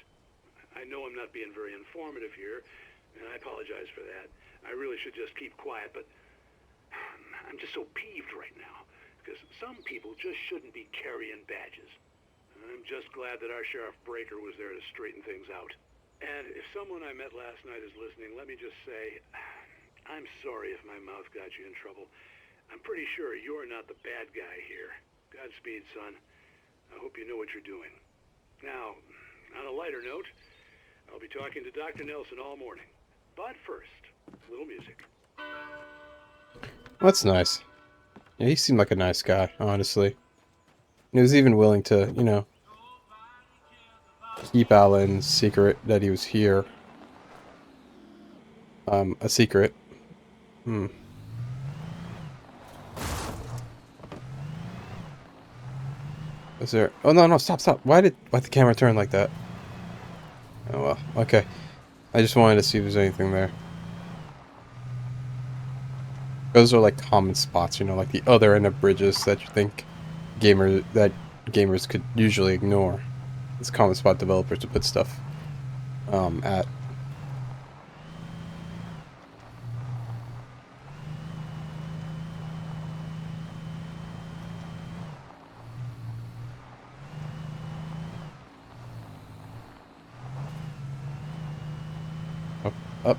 S4: I know I'm not being very informative here, and I apologize for that. I really should just keep quiet, but I'm just so peeved right now, because some people just shouldn't be carrying badges. I'm just glad that our Sheriff Breaker was there to straighten things out. And if someone I met last night is listening, let me just say, I'm sorry if my mouth got you in trouble. I'm pretty sure you're not the bad guy here. Godspeed, son. I hope you know what you're doing. Now, on a lighter note, I'll be talking to Dr. Nelson all morning. But first, a little music.
S1: That's nice. Yeah, he seemed like a nice guy, honestly. He was even willing to, you know, keep Alan's secret that he was here. A secret. Is there... Oh, no, stop. Why'd the camera turn like that? Oh, well, okay. I just wanted to see if there's anything there. Those are like common spots, you know, like the other end of bridges that you think gamers could usually ignore. It's a common spot developers to put stuff at.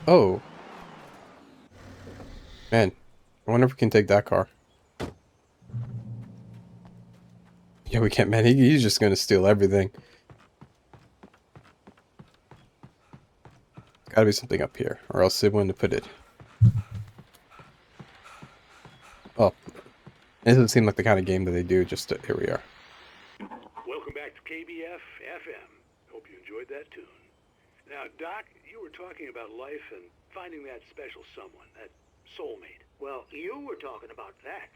S1: Oh. Man, I wonder if we can take that car. Yeah, we can't, man. He's just gonna steal everything. Gotta be something up here, or else they wouldn't have put it. Oh, it doesn't seem like the kind of game that they do. Just here we are.
S4: Welcome back to KBF FM. Hope you enjoyed that tune. Now, Doc, you were talking about life and finding that special someone, that soulmate.
S12: Well, you were talking about that.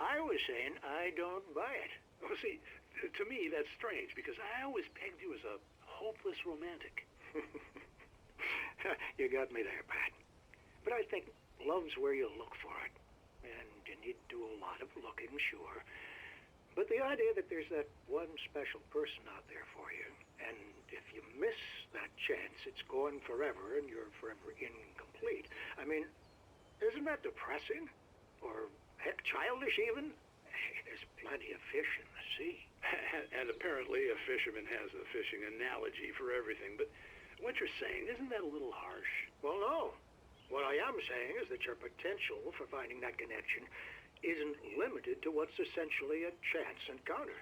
S12: I was saying I don't buy it.
S4: Well, see, to me, that's strange, because I always pegged you as a hopeless romantic.
S12: You got me there, Pat. But I think love's where you look for it. And you need to do a lot of looking, sure. But the idea that there's that one special person out there for you, and if you miss that chance, it's gone forever, and you're forever incomplete. I mean, isn't that depressing? Or, heck, childish even? There's plenty of fish in the sea.
S4: And apparently a fisherman has a fishing analogy for everything, but what you're saying, isn't that a little harsh?
S12: Well, no. What I am saying is that your potential for finding that connection isn't limited to what's essentially a chance encounter.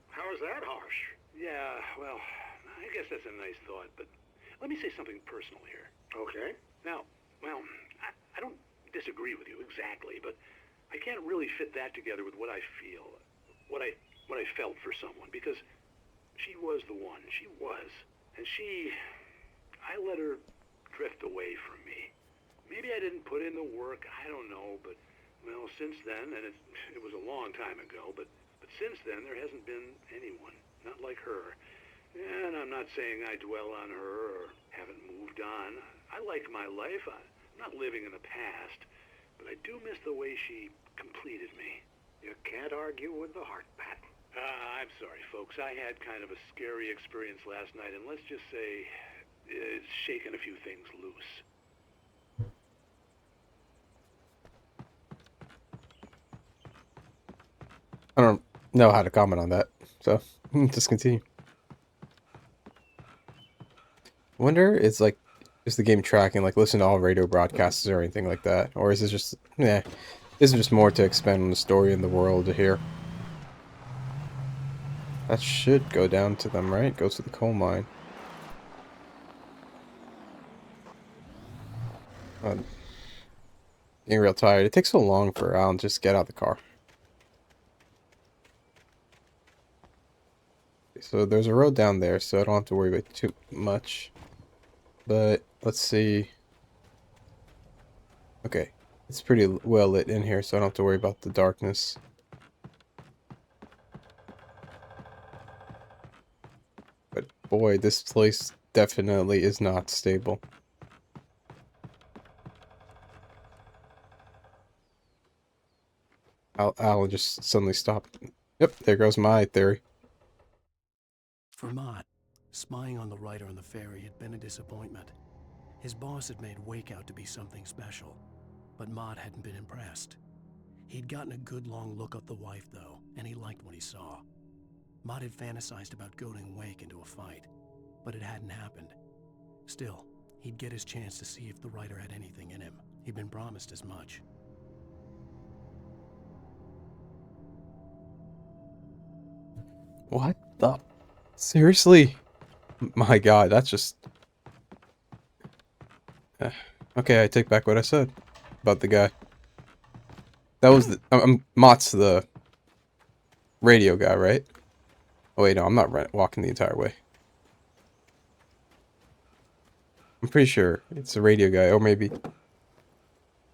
S12: How is that harsh?
S4: Yeah, well, I guess that's a nice thought, but let me say something personal here.
S12: Okay.
S4: Now, well, I don't disagree with you exactly, but I can't really fit that together with what I feel, what I felt for someone, because she was the one. She was. And I let her drift away from me. Maybe I didn't put in the work, I don't know, but, well, since then, and it was a long time ago, but since then there hasn't been anyone, not like her. And I'm not saying I dwell on her or haven't moved on. I like my life. I'm not living in the past, but I do miss the way she completed me.
S12: You can't argue with the heart, Pat.
S4: I'm sorry, folks. I had kind of a scary experience last night, and let's just say it's shaken a few things loose.
S1: I don't know how to comment on that, so just continue. Wonder, is the game tracking, like, listen to all radio broadcasts or anything like that? Or is it just, is it just more to expand on the story and the world here? That should go down to them, right? Go to the coal mine. I'm getting real tired. It takes so long for Alan to just get out of the car. So there's a road down there, so I don't have to worry about too much. But let's see. Okay, it's pretty well lit in here, so I don't have to worry about the darkness. But boy, this place definitely is not stable. Alan just suddenly stopped. Yep, there goes my theory.
S2: For Mott, spying on the writer on the ferry had been a disappointment. His boss had made Wake out to be something special, but Mott hadn't been impressed. He'd gotten a good long look at the wife, though, and he liked what he saw. Mott had fantasized about goading Wake into a fight, but it hadn't happened. Still, he'd get his chance to see if the writer had anything in him. He'd been promised as much.
S1: What the? Seriously? My god, that's just... Okay, I take back what I said about the guy. That was the... Mott's the radio guy, right? Oh wait, no, I'm not walking the entire way. I'm pretty sure it's the radio guy, or maybe...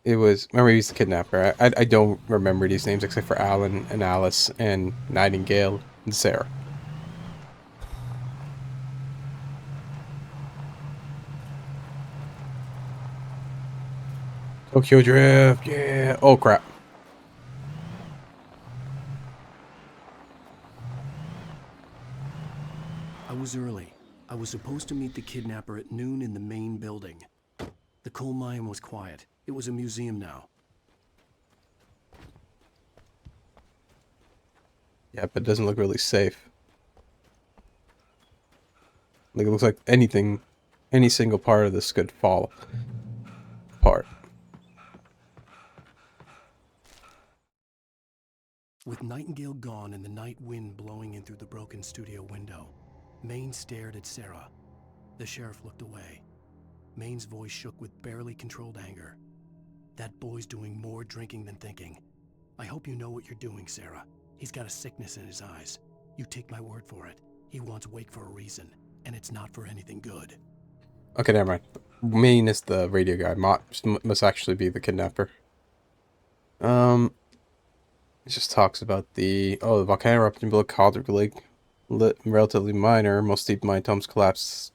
S1: It was... Or maybe he's the kidnapper. I don't remember these names except for Alan and Alice and Nightingale and Sarah. Tokyo Drift, yeah. Oh crap.
S2: I was early. I was supposed to meet the kidnapper at noon in the main building. The coal mine was quiet. It was a museum now.
S1: Yeah, but it doesn't look really safe. Like, it looks like anything, any single part of this could fall apart.
S2: With Nightingale gone and the night wind blowing in through the broken studio window, Maine stared at Sarah. The sheriff looked away. Maine's voice shook with barely controlled anger. That boy's doing more drinking than thinking. I hope you know what you're doing, Sarah. He's got a sickness in his eyes. You take my word for it. He wants Wake for a reason, and it's not for anything good.
S1: Okay, never mind. Maine is the radio guy. Mott must actually be the kidnapper. It just talks about the volcano erupting below Calder Lake, relatively minor. Most deep mine tombs collapsed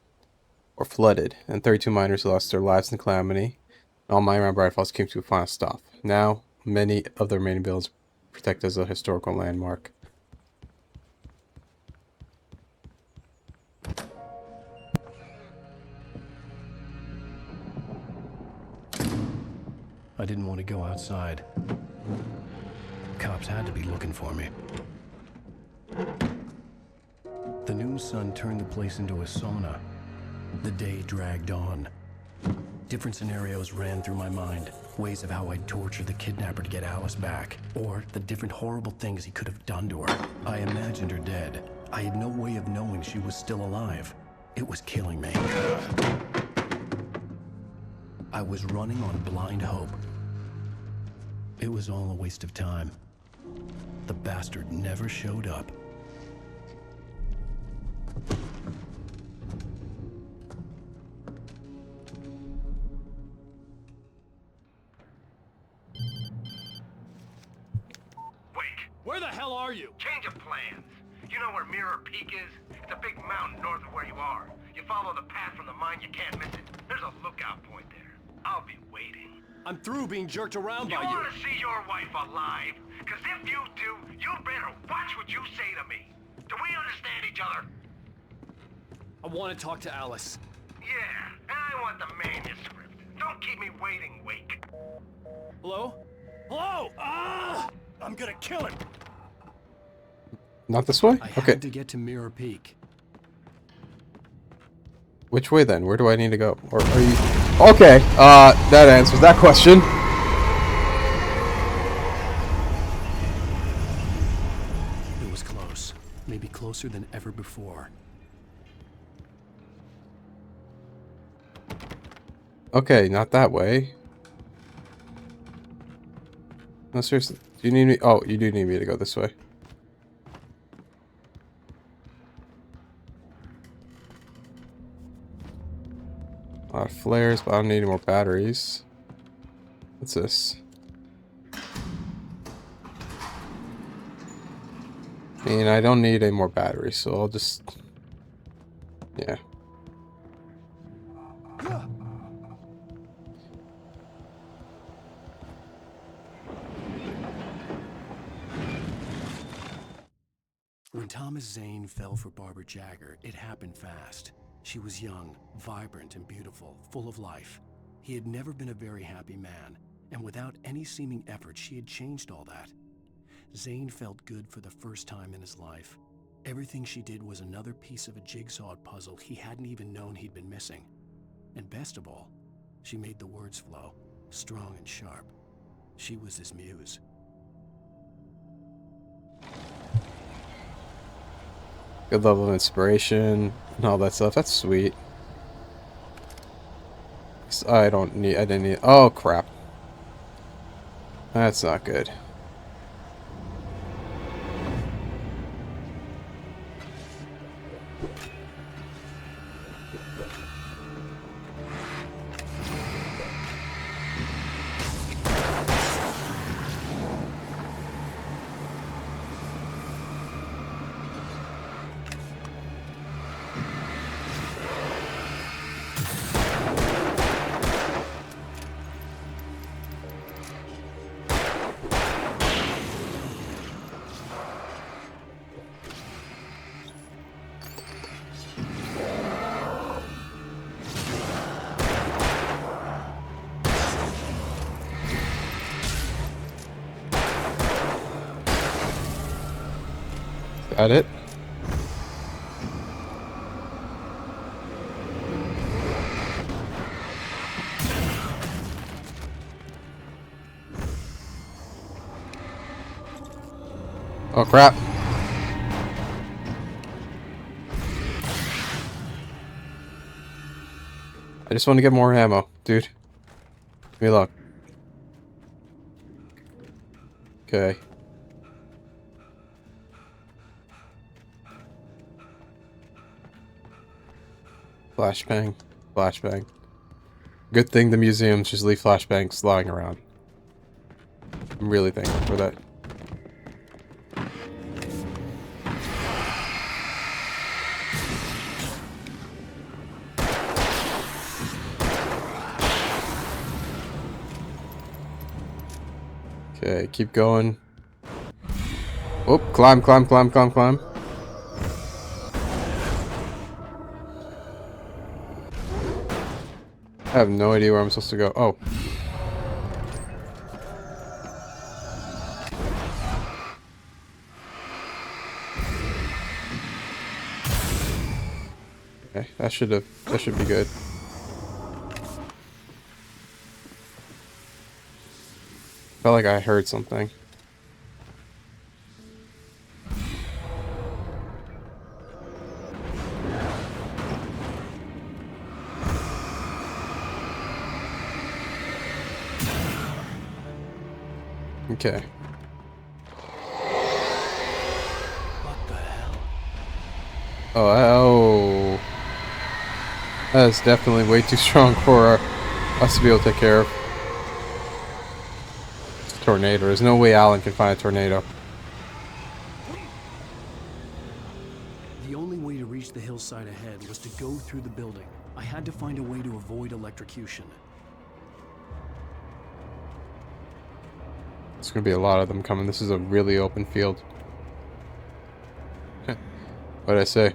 S1: or flooded, and 32 miners lost their lives in the calamity. All mine around Bright Falls came to a final stop. Now, many of the remaining buildings protected as a historical landmark.
S2: I didn't want to go outside. Cops had to be looking for me. The noon sun turned the place into a sauna. The day dragged on. Different scenarios ran through my mind. Ways of how I'd torture the kidnapper to get Alice back. Or the different horrible things he could have done to her. I imagined her dead. I had no way of knowing she was still alive. It was killing me. I was running on blind hope. It was all a waste of time. The bastard never showed up.
S16: Where the hell are you?
S11: Change of plans. You know where Mirror Peak is? It's a big mountain north of where you are. You follow the path from the mine, you can't miss it. There's a lookout point there. I'll be waiting.
S16: I'm through being jerked around by
S11: You
S16: you.
S11: want to see your wife alive? Because if you do, you better watch what you say to me. Do we understand each other?
S16: I want to talk to Alice.
S11: Yeah, and I want the manuscript. Don't keep me waiting, Wake.
S16: Hello? Hello? Ah! I'm gonna kill him.
S1: Not this way?
S2: I
S1: Okay.
S2: had to get to Mirror Peak.
S1: Which way then? Where do I need to go? Or are you... Okay, that answers that question.
S2: It was close. Maybe closer than ever before.
S1: Okay, not that way. No, seriously. Do you need me? Oh, you do need me to go this way. A lot of flares, but I don't need any more batteries. What's this? I mean, I don't need any more batteries, so I'll just... Yeah.
S2: When Thomas Zane fell for Barbara Jagger, it happened fast. She was young, vibrant, and beautiful, full of life. He had never been a very happy man, and without any seeming effort, she had changed all that. Zane felt good for the first time in his life. Everything she did was another piece of a jigsaw puzzle he hadn't even known he'd been missing. And best of all, she made the words flow, strong and sharp. She was his muse.
S1: Good level of inspiration and all that stuff. That's sweet. I didn't need... Oh, crap. That's not good. Got it. Oh crap. I just want to get more ammo, dude. Give me luck. Okay. Flashbang. Flashbang. Good thing the museums just leave flashbangs lying around. I'm really thankful for that. Okay, keep going. Oh, climb, climb, climb, climb, climb. I have no idea where I'm supposed to go. Oh. Okay, that should be good. Felt like I heard something. Okay.
S2: What the hell?
S1: Oh. That is definitely way too strong for us to be able to take care of. It's a tornado. There's no way Alan can find a tornado.
S2: The only way to reach the hillside ahead was to go through the building. I had to find a way to avoid electrocution.
S1: There's gonna be a lot of them coming. This is a really open field. What did I say?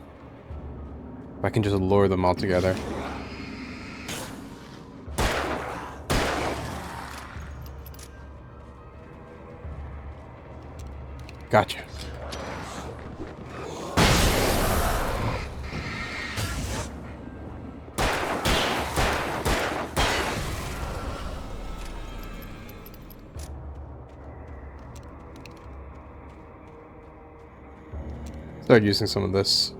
S1: If I can just lure them all together. Gotcha. Start using some of this.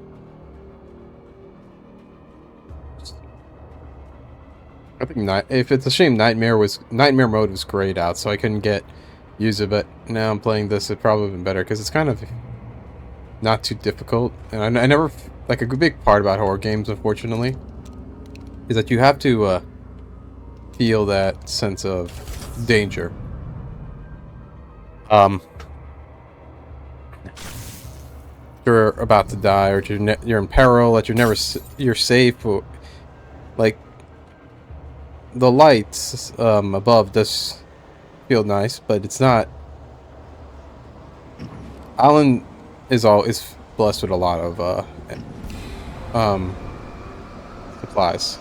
S1: I think if it's a shame Nightmare mode was grayed out, so I couldn't use it. But now I'm playing this, it'd probably been better because it's kind of not too difficult. And I never like a big part about horror games, unfortunately, is that you have to feel that sense of danger. You're about to die, or you're in peril, that you're safe, or, like, the lights above does feel nice, but it's not. Alan is blessed with a lot of supplies.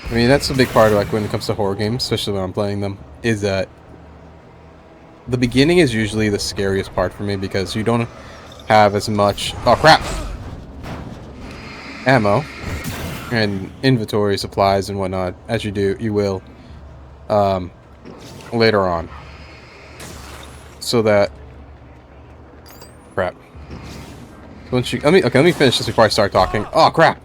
S1: I mean, that's a big part of, like, when it comes to horror games, especially when I'm playing them, is that the beginning is usually the scariest part for me because you don't have as much ammo and inventory supplies and whatnot as you will later on. So that once let me finish this before I start talking. Oh crap.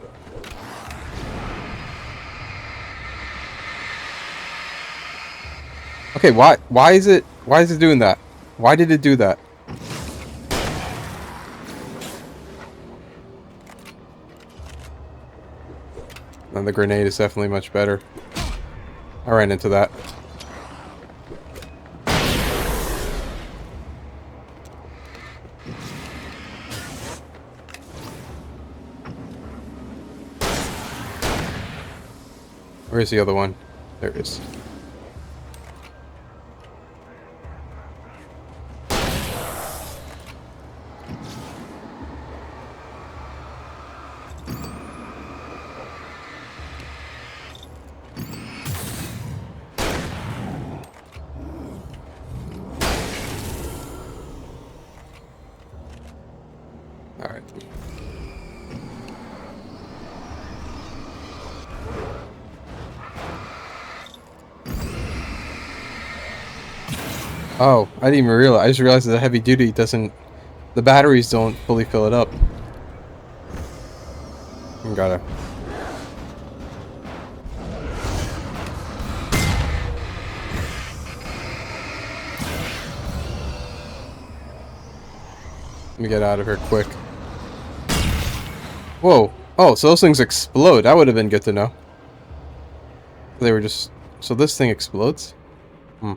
S1: Okay, why is it doing that? Why did it do that? And the grenade is definitely much better. I ran into that. Where's the other one? There it is. Alright. Oh, I didn't even realize. I just realized that the heavy duty doesn't. The batteries don't fully fill it up. Gotta. Let me get out of here quick. Whoa. Oh, so those things explode. That would have been good to know. They were just... So this thing explodes? Hmm.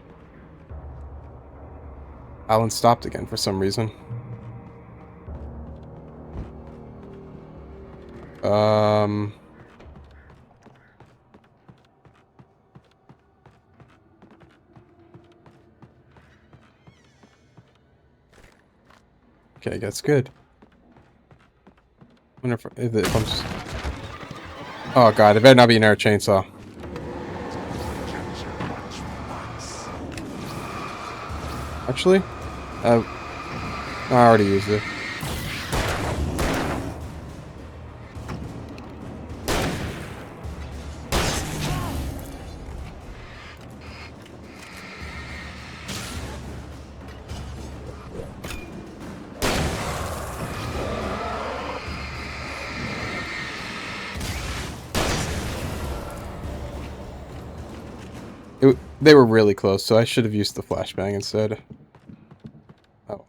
S1: Alan stopped again for some reason. Okay, that's good. Wonder if I'm just... Oh god, it better not be an air chainsaw. Actually, I already used it. They were really close, so I should have used the flashbang instead. Oh.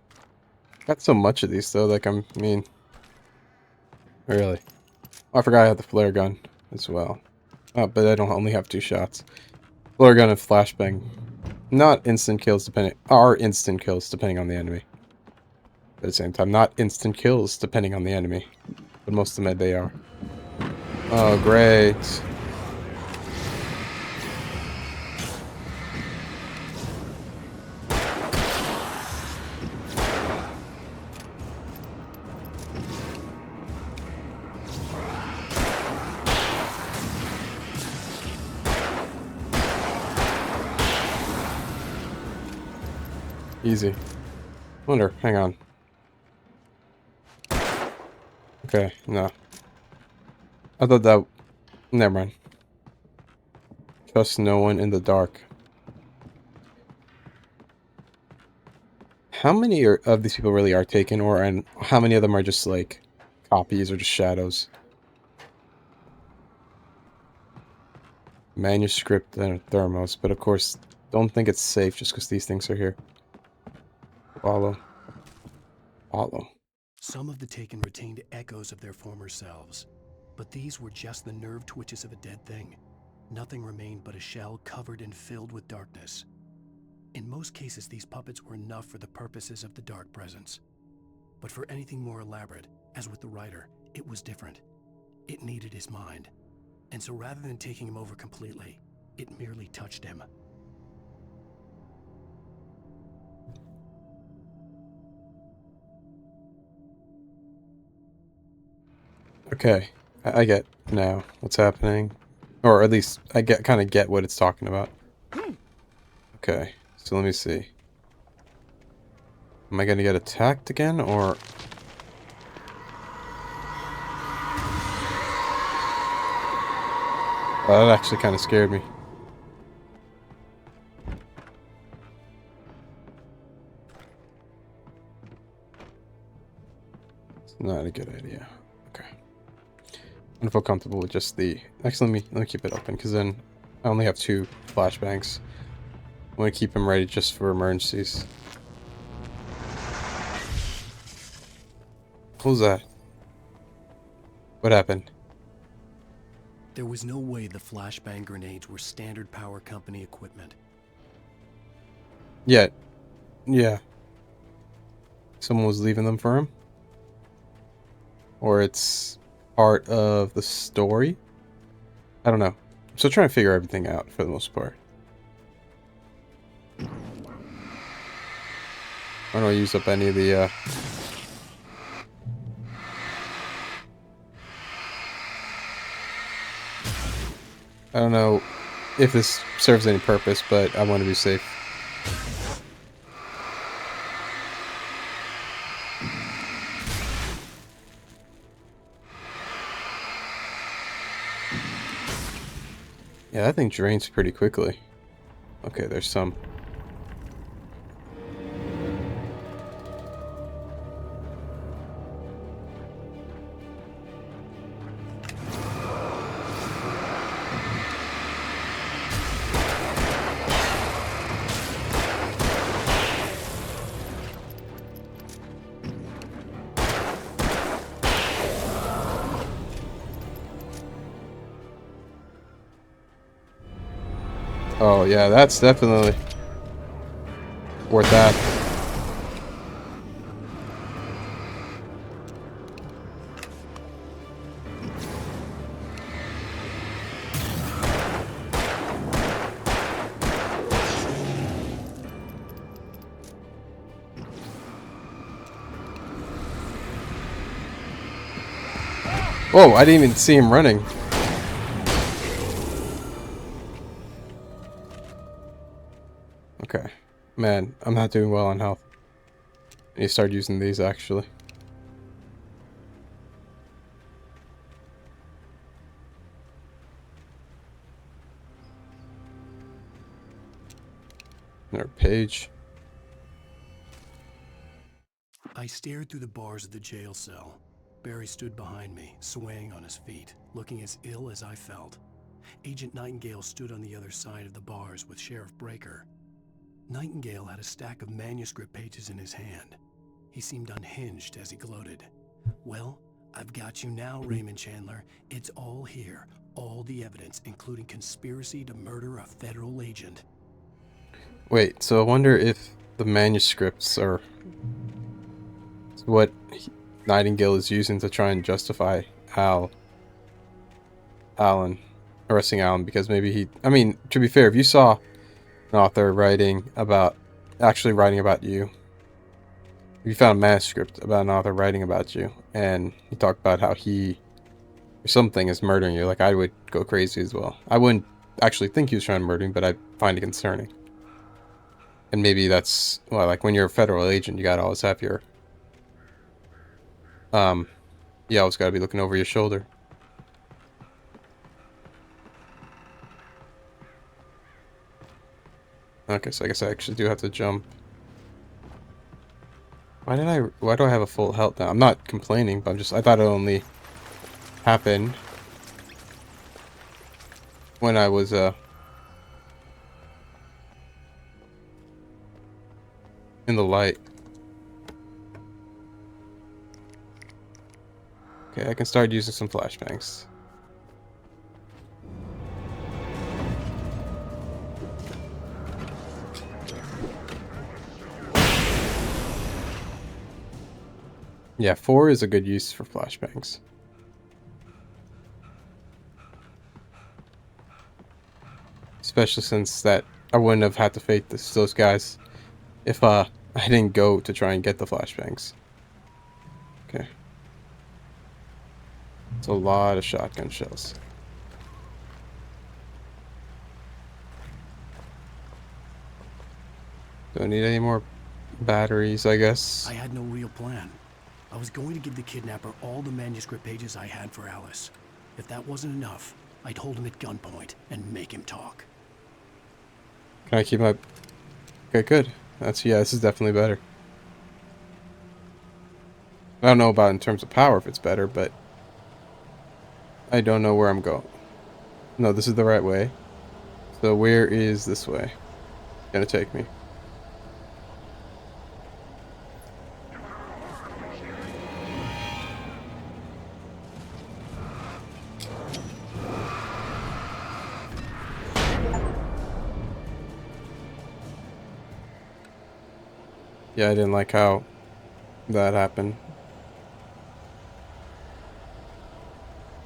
S1: Got so much of these, though, like, I mean... Really. Oh, I forgot I had the flare gun as well. Oh, but I don't only have 2 shots. Flare gun and flashbang. Not instant kills, depending... Are instant kills, depending on the enemy. At the same time, not instant kills, depending on the enemy. But most of the med they are. Oh, great. Easy. Wonder, hang on. Okay, no. I thought that... Never mind. Trust no one in the dark. How many of these people really are taken, and how many of them are just, like, copies or just shadows? Manuscript and thermos, but of course, don't think it's safe just because these things are here. Follow.
S2: Some of the Taken retained echoes of their former selves, but these were just the nerve twitches of a dead thing. Nothing remained but a shell covered and filled with darkness. In most cases, these puppets were enough for the purposes of the Dark Presence. But for anything more elaborate, as with the writer, it was different. It needed his mind. And so rather than taking him over completely, it merely touched him.
S1: Okay, I get now what's happening, or at least I kind of get what it's talking about. Okay, so let me see. Am I gonna get attacked again, or? Oh, that actually kind of scared me. It's not a good idea. Okay. I don't feel comfortable with just the... Actually, let me keep it open, because then I only have 2 flashbangs. I want to keep them ready just for emergencies. What was that? What happened?
S2: There was no way the flashbang grenades were standard power company equipment.
S1: Yeah. Someone was leaving them for him? Or it's part of the story? I don't know. I'm still trying to figure everything out for the most part. I don't want to use up any of the I don't know if this serves any purpose, but I want to be safe. Yeah, that thing drains pretty quickly. Okay, there's some. Oh yeah, that's definitely worth that. Whoa, I didn't even see him running. Okay. Man, I'm not doing well on health. I need to start using these, actually. Another page.
S2: I stared through the bars of the jail cell. Barry stood behind me, swaying on his feet, looking as ill as I felt. Agent Nightingale stood on the other side of the bars with Sheriff Breaker. Nightingale had a stack of manuscript pages in his hand. He seemed unhinged as he gloated. Well, I've got you now, Raymond Chandler. It's all here. All the evidence, including conspiracy to murder a federal agent.
S1: Wait, so I wonder if the manuscripts are what Nightingale is using to try and justify arresting Alan, because maybe he, I mean, to be fair, if you saw an author actually writing about you, if you found a manuscript about an author writing about you, and he talked about how he or something is murdering you, like, I would go crazy as well. I wouldn't actually think he was trying to murder me, but I find it concerning. And maybe that's, well, like when you're a federal agent, you gotta always have your you always gotta be looking over your shoulder. Okay, so I guess I actually do have to jump. Why do I have a full health now? I'm not complaining, but I thought it only happened when I was in the light. Okay, I can start using some flashbangs. Yeah, 4 is a good use for flashbangs. Especially since that I wouldn't have had to fight those guys if I didn't go to try and get the flashbangs. Okay. It's a lot of shotgun shells. Don't need any more batteries, I guess.
S2: I had no real plan. I was going to give the kidnapper all the manuscript pages I had for Alice. If that wasn't enough, I'd hold him at gunpoint and make him talk.
S1: Can I keep my... Okay, good. Yeah, this is definitely better. I don't know about in terms of power if it's better, but I don't know where I'm going. No, this is the right way. So where is this way gonna take me? Yeah, I didn't like how that happened.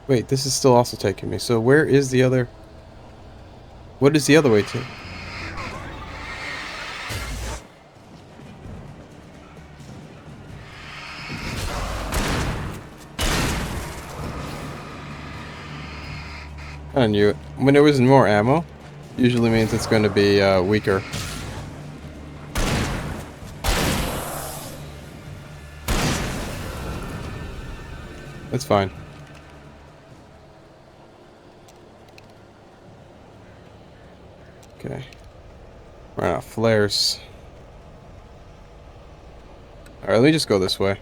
S1: Wait, this is still also taking me. So where is the other... What is the other way to? I knew it. When there was more ammo, usually means it's going to be weaker. That's fine. Okay. Run out of flares. Alright, let me just go this way.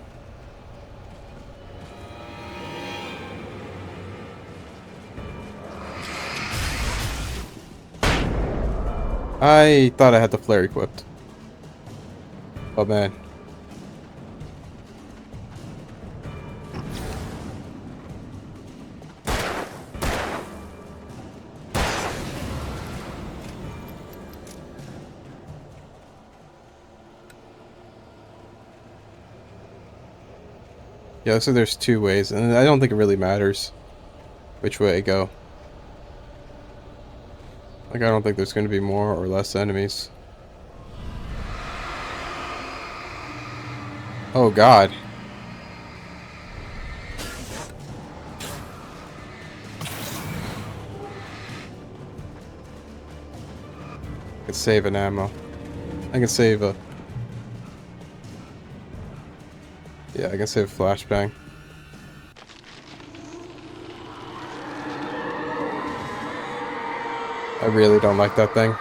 S1: I thought I had the flare equipped. Oh man. Yeah, so there's two ways, and I don't think it really matters which way I go. Like, I don't think there's going to be more or less enemies. Oh, God. I can save an ammo. I can save a... Yeah, I can save a flashbang. I really don't like that thing.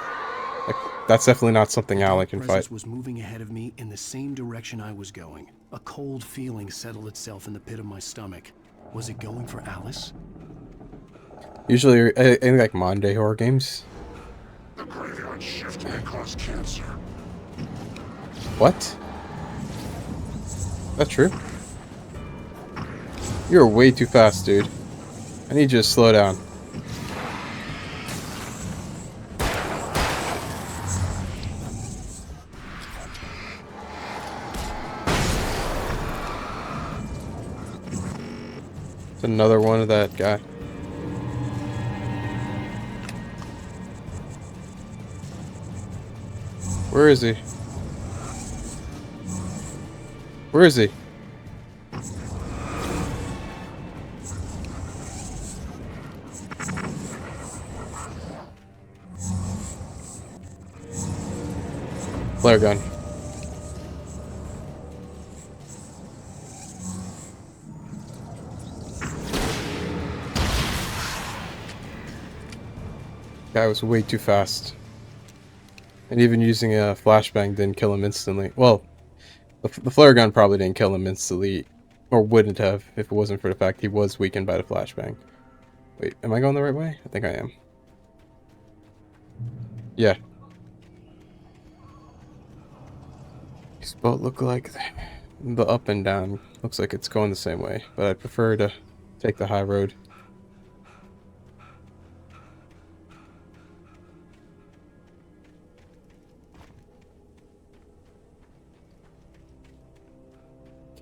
S1: Like, that's definitely not something Alan can fight.
S2: Presence was moving ahead of me in the same direction I was going. A cold feeling settled itself in the pit of my stomach. Was it going for Alice?
S1: Usually, in like Monday horror games.
S11: The graveyard shift may cause cancer.
S1: What? Is that true? You're way too fast, dude. I need you to slow down. It's another one of that guy. Where is he? Where is he? Flare gun. Guy was way too fast. And even using a flashbang didn't kill him instantly. Well, the flare gun probably didn't kill him instantly. Or wouldn't have if it wasn't for the fact he was weakened by the flashbang. Wait, am I going the right way? I think I am. Yeah. These both look like the up and down. Looks like it's going the same way. But I prefer to take the high road.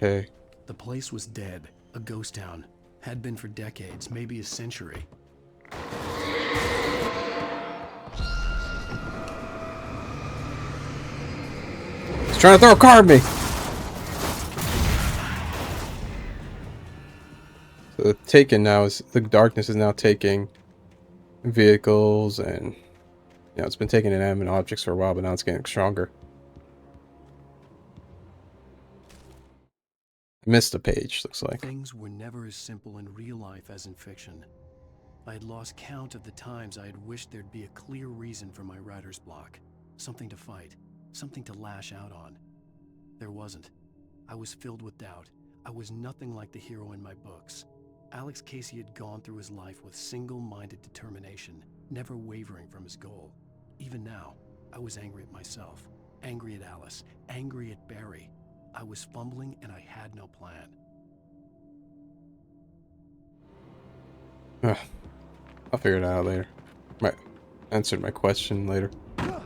S1: Okay.
S2: The place was dead. A ghost town. Had been for decades, maybe a century.
S1: He's trying to throw a car at me! So the taken now is... The darkness is now taking vehicles and... You know, it's been taking inanimate objects for a while, but now it's getting stronger. Missed a page, looks like.
S2: Things were never as simple in real life as in fiction. I had lost count of the times I had wished there'd be a clear reason for my writer's block. Something to fight. Something to lash out on. There wasn't. I was filled with doubt. I was nothing like the hero in my books. Alex Casey had gone through his life with single-minded determination, never wavering from his goal. Even now, I was angry at myself. Angry at Alice. Angry at Barry. I was fumbling and I had no plan.
S1: I'll figure it out later. Answered my question later. I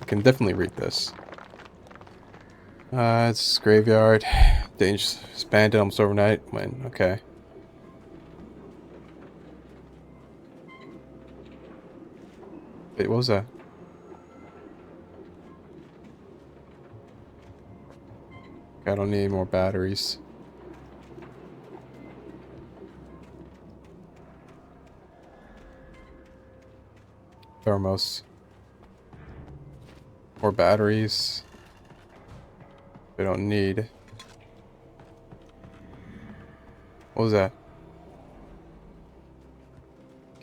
S1: can definitely read this. It's graveyard. Dangerous bandit almost overnight. When? Okay. Wait, what was that? I don't need any more batteries. Thermos. More batteries. We don't need. What was that?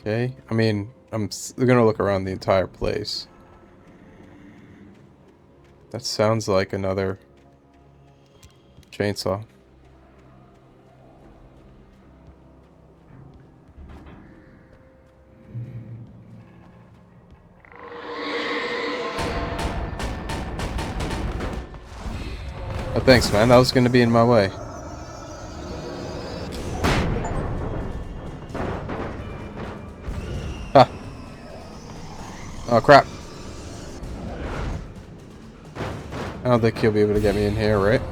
S1: Okay. I mean, I'm gonna look around the entire place. That sounds like another chainsaw. Oh, thanks, man. That was going to be in my way. Ha! Oh, crap. I don't think he'll be able to get me in here, right?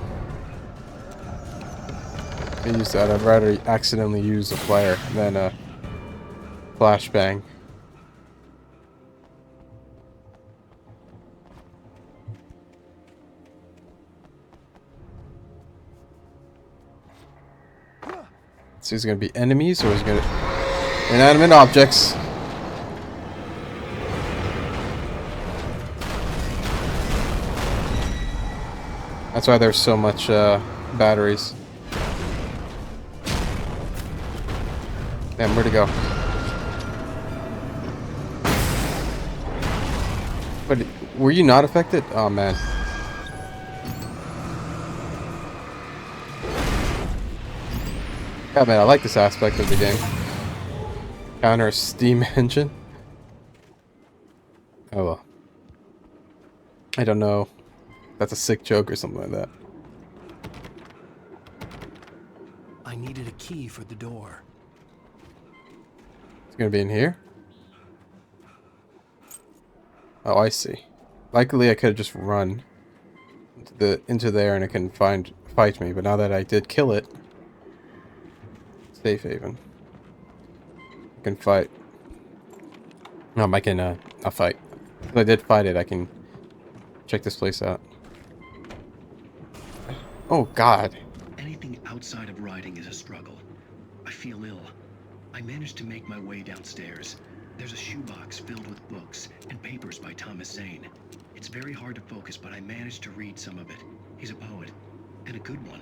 S1: I use that. I'd rather accidentally use a flare than a flashbang. So is it gonna be enemies or is it gonna inanimate objects? That's why there's so much batteries. Damn, where'd it go? But were you not affected? Oh man. Yeah, man, I like this aspect of the game. Counter steam engine. Oh well. I don't know. That's a sick joke or something like that.
S2: I needed a key for the door.
S1: It's gonna be in here? Oh, I see. Likely I could have just run into there and it can fight me, but now that I did kill it, safe haven. I can fight. No, I can I'll fight. If I did fight it, I can check this place out. Oh god.
S10: Anything outside of riding is a struggle. I feel ill. I managed to make my way downstairs. There's a shoebox filled with books and papers by Thomas Zane. It's very hard to focus, but I managed to read some of it. He's a poet, and a good one.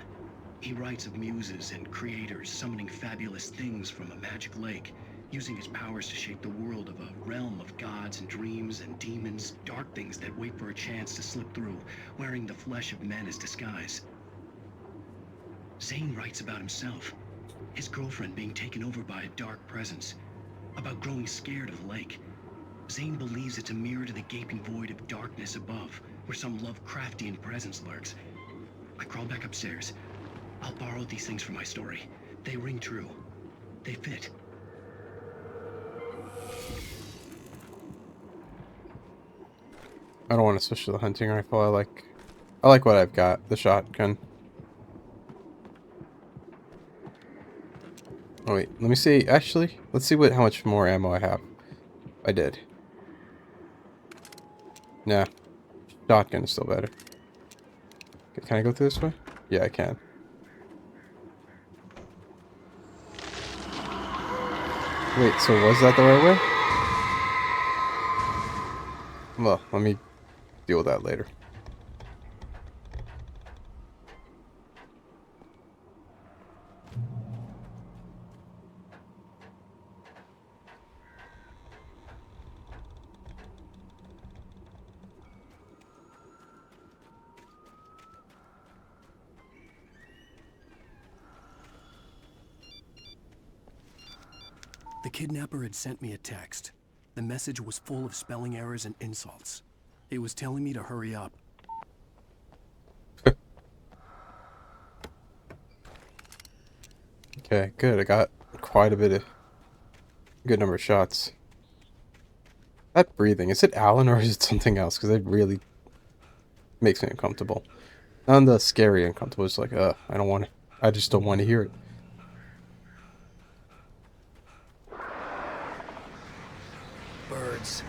S10: He writes of muses and creators summoning fabulous things from a magic lake, using his powers to shape the world of a realm of gods and dreams and demons, dark things that wait for a chance to slip through, wearing the flesh of men as disguise. Zane writes about himself, his girlfriend being taken over by a dark presence, about growing scared of the lake. Zane believes it's a mirror to the gaping void of darkness above, where some Lovecraftian presence lurks. I crawl back upstairs. I'll borrow these things for my story. They ring true. They fit.
S1: I don't want to switch to the hunting rifle. I like what I've got. The shotgun. Oh wait, let me see. Actually, let's see how much more ammo I have. I did. Nah. Shotgun is still better. Okay, can I go through this way? Yeah, I can. Wait, so was that the right way? Well, let me deal with that later.
S2: The kidnapper had sent me a text. The message was full of spelling errors and insults. It was telling me to hurry up.
S1: Okay, good. I got quite a bit of good number of shots. That breathing, is it Alan or is it something else? Because it really makes me uncomfortable. Not the scary uncomfortable, it's like, I don't want to, I just don't want to hear it.
S2: Birds.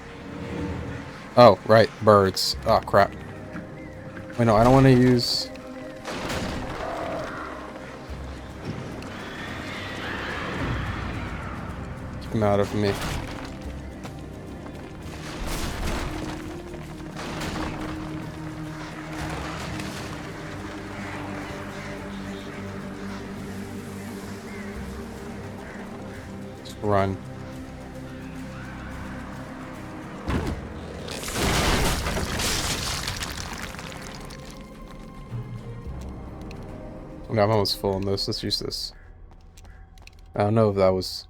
S1: Oh, right, birds. Oh, crap. Wait, no, I don't want to use... Keep them out of me. Just run. No, I'm almost full on this. Let's use this. I don't know if that was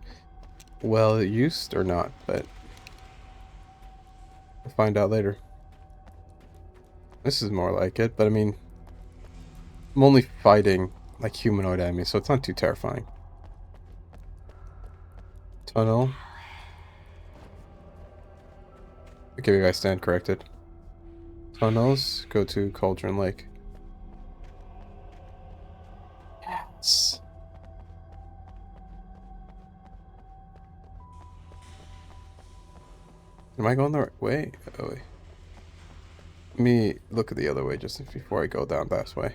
S1: well used or not, but we'll find out later. This is more like it, but I mean, I'm only fighting like humanoid enemies, so it's not too terrifying. Tunnel. Okay, maybe I stand corrected. Tunnels go to Cauldron Lake. Yes. Am I going the right way? Oh, wait. Let me look at the other way just before I go down that way.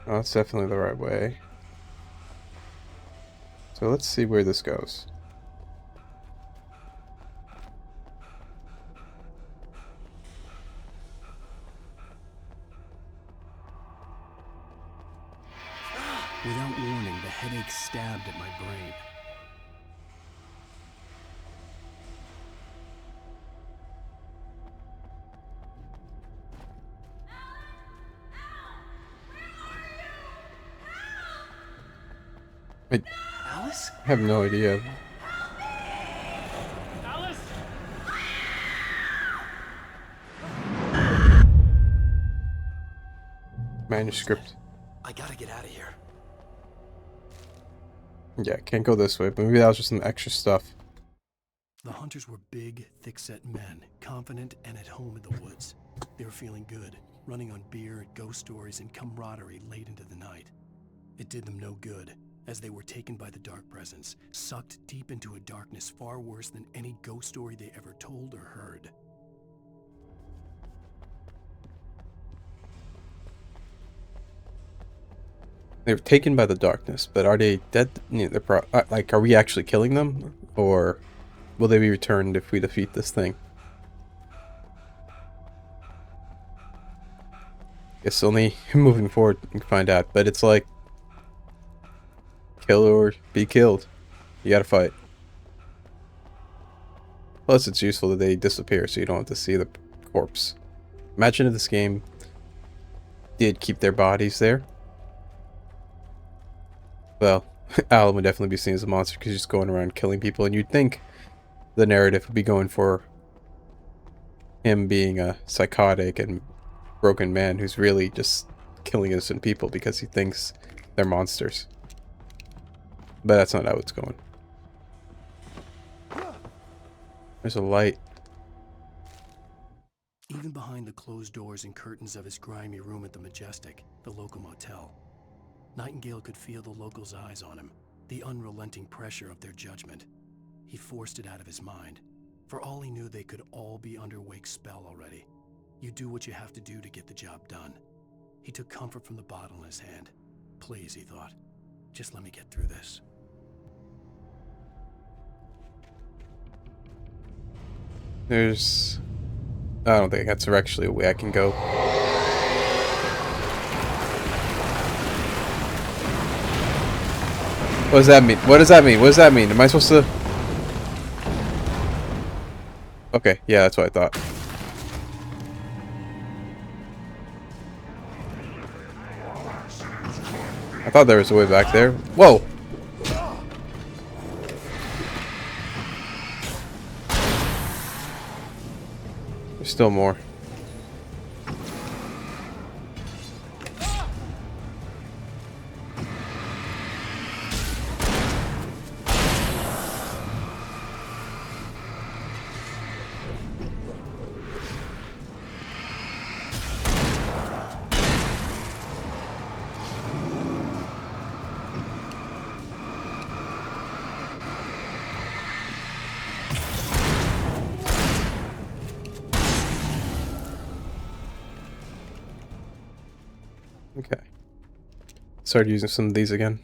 S1: Oh, that's definitely the right way. So let's see where this goes.
S2: Without warning, the headache stabbed at my brain.
S1: I
S2: Alice?
S1: have no idea.
S13: Alice?
S1: Manuscript.
S2: I gotta get out of here.
S1: Yeah, can't go this way, but maybe that was just some extra stuff.
S2: The hunters were big, thick-set men, confident and at home in the woods. They were feeling good, running on beer, ghost stories, and camaraderie late into the night. It did them no good, as they were taken by the dark presence, sucked deep into a darkness far worse than any ghost story they ever told or heard.
S1: They were taken by the darkness, but are they dead? Like, are we actually killing them? Or will they be returned if we defeat this thing? Guess only moving forward we can find out, but it's like kill or be killed. You gotta fight. Plus it's useful that they disappear so you don't have to see the corpse. Imagine if this game did keep their bodies there. Well, Alan would definitely be seen as a monster because he's just going around killing people, and you'd think the narrative would be going for him being a psychotic and broken man who's really just killing innocent people because he thinks they're monsters. But that's not how it's going. There's a light.
S2: Even behind the closed doors and curtains of his grimy room at the Majestic, the local motel, Nightingale could feel the locals' eyes on him, the unrelenting pressure of their judgment. He forced it out of his mind. For all he knew, they could all be under Wake's spell already. You do what you have to do to get the job done. He took comfort from the bottle in his hand. Please, he thought, just let me get through this.
S1: There's... I don't think that's actually a way I can go. What does that mean? What does that mean? What does that mean? Am I supposed to... Okay, yeah, that's what I thought. I thought there was a way back there. Whoa! There's still more. Okay. Started using some of these again.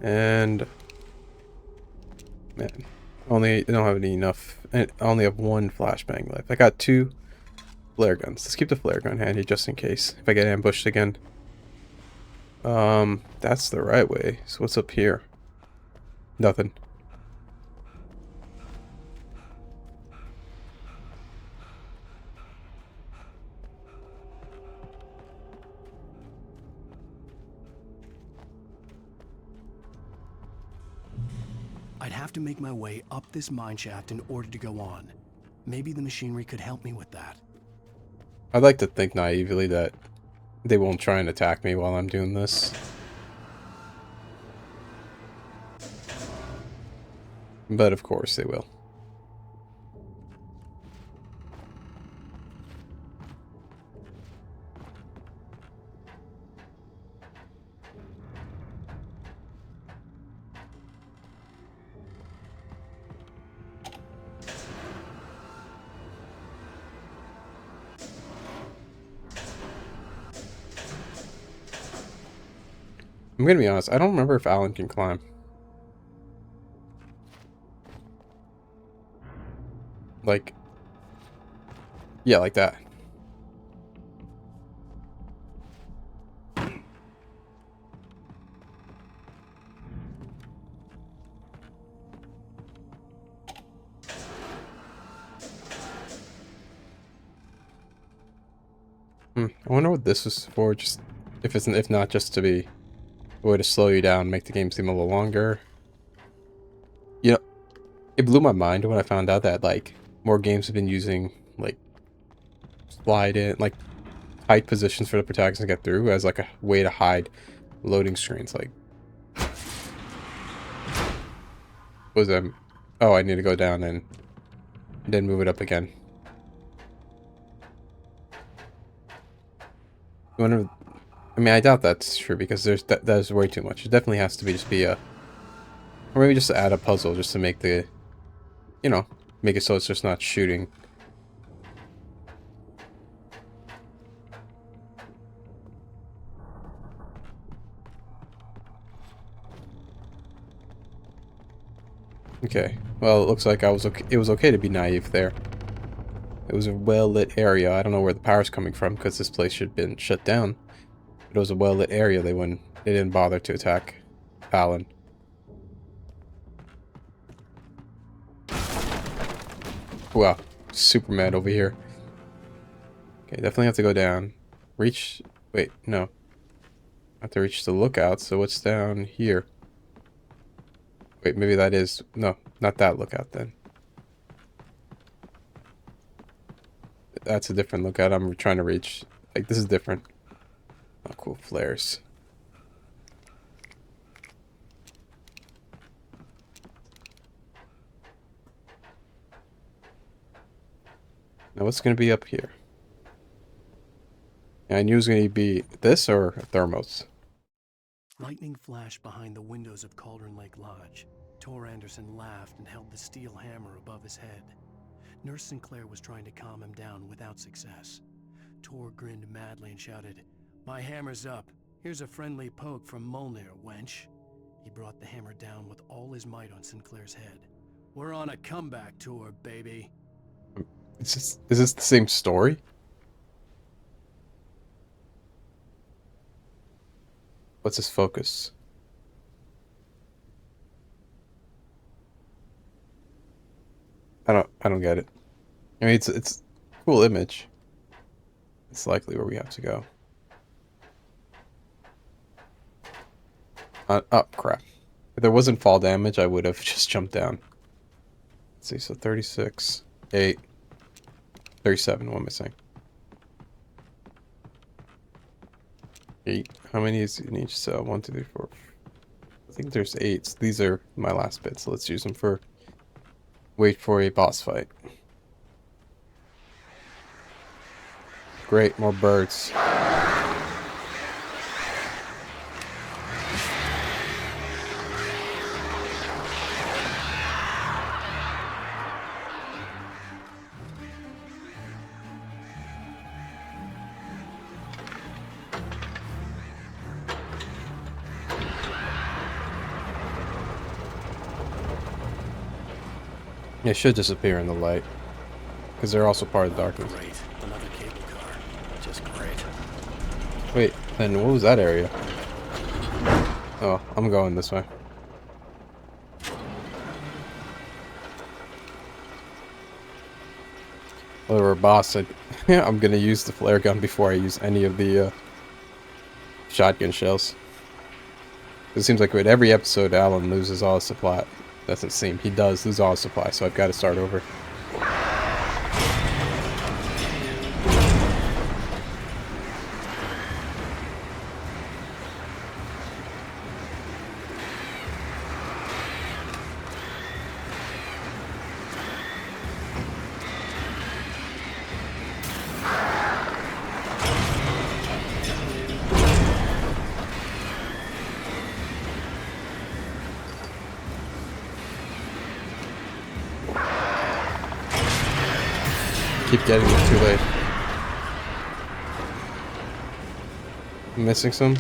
S1: And man, I don't have enough. I only have one flashbang left. I got 2 flare guns. Let's keep the flare gun handy just in case if I get ambushed again. That's the right way. So what's up here? Nothing.
S2: I'd have to make my way up this mineshaft in order to go on. Maybe the machinery could help me with that.
S1: I'd like to think naively that they won't try and attack me while I'm doing this. But of course they will. I'm gonna be honest, I don't remember if Alan can climb. Like, yeah, like that. I wonder what this was for. Just if not just to be a way to slow you down, make the game seem a little longer. You know, it blew my mind when I found out that like more games have been using like slide in like tight positions for the protagonist to get through as like a way to hide loading screens. Like, what was that? Oh, I need to go down and then move it up again. I mean, I doubt that's true because there's way too much. It definitely has to be just be a, or maybe just add a puzzle just to make the, you know, make it so it's just not shooting. Okay, well, it looks like it was okay to be naive there. It was a well-lit area. I don't know where the power's coming from because this place should have been shut down. But it was a well-lit area. They didn't bother to attack Alan. Wow, Superman over here. Okay, definitely have to go down. Reach, wait, no. I have to reach the lookout, so what's down here? Wait, maybe that is, no, not that lookout then. That's a different lookout I'm trying to reach. Like, this is different. Oh, cool, flares. Now what's going to be up here? Yeah, I knew it was going to be this or a thermos.
S2: Lightning flashed behind the windows of Cauldron Lake Lodge. Tor Anderson laughed and held the steel hammer above his head. Nurse Sinclair was trying to calm him down without success. Tor grinned madly and shouted, "My hammer's up. Here's a friendly poke from Molnir, wench." He brought the hammer down with all his might on Sinclair's head. "We're on a comeback tour, baby."
S1: Is this the same story? What's his focus? I don't get it. I mean, it's a cool image. It's likely where we have to go. Oh crap! If there wasn't fall damage, I would have just jumped down. Let's see, so 36, 8, 37. What am I saying? 8. How many is in each cell? 1, 2, 3, 4. I think there's 8. So these are my last bits. So let's use them for wait for a boss fight. Great, more birds. It should disappear in the light, because they're also part of the darkness.
S2: Great, another cable car. Just great.
S1: Wait, then what was that area? Oh, I'm going this way. Well, we're a boss. I'm gonna use the flare gun before I use any of the shotgun shells. It seems like with every episode, Alan loses all his supply. Doesn't seem. He does lose all his supply, so I've got to start over. Keep getting it too late. I'm missing some.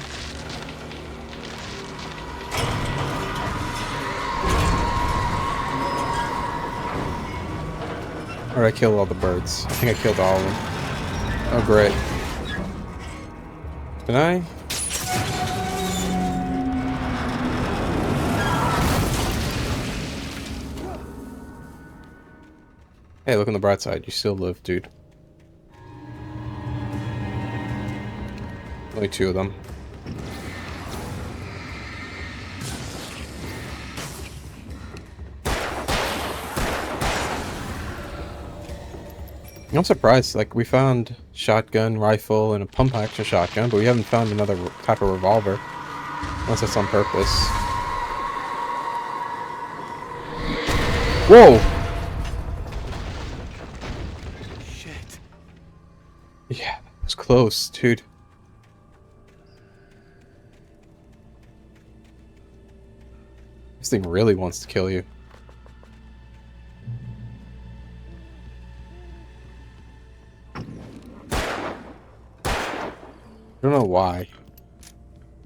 S1: Or I killed all the birds. I think I killed all of them. Oh, great. Can I? Hey, look on the bright side. You still live, dude. Only 2 of them. I'm surprised, like, we found shotgun, rifle, and a pump-action shotgun, but we haven't found another type of revolver. Unless it's on purpose. Whoa!
S2: Shit.
S1: Yeah, it was close, dude. This thing really wants to kill you. I don't know why,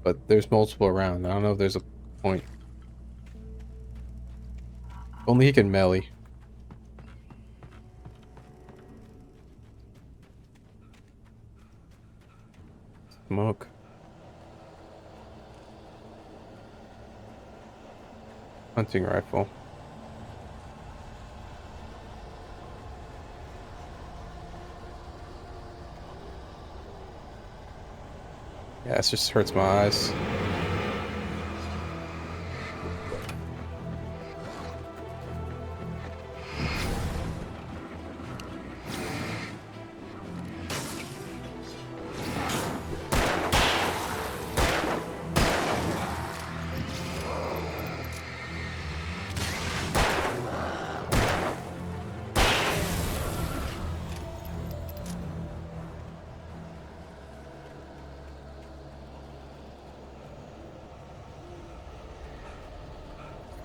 S1: but there's multiple around. I don't know if there's a point. Only he can melee. Smoke. Hunting rifle. Yeah, it just hurts my eyes.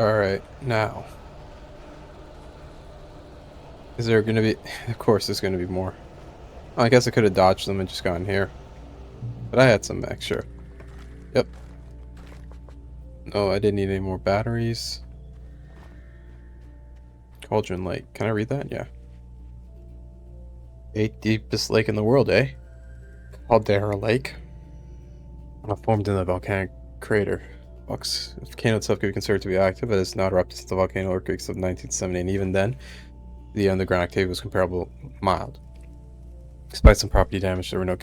S1: Alright, now. Is there gonna be... Of course there's gonna be more. Oh, I guess I could have dodged them and just gone here. But I had some extra. Yep. No, I didn't need any more batteries. Cauldron Lake. Can I read that? Yeah. 8th deepest lake in the world, eh? Caldera Lake. Formed in the volcanic crater. The volcano itself could be considered to be active, but it's not erupted since the volcano earthquakes of 1970, and even then, the underground activity was comparable mild. Despite some property damage, there were no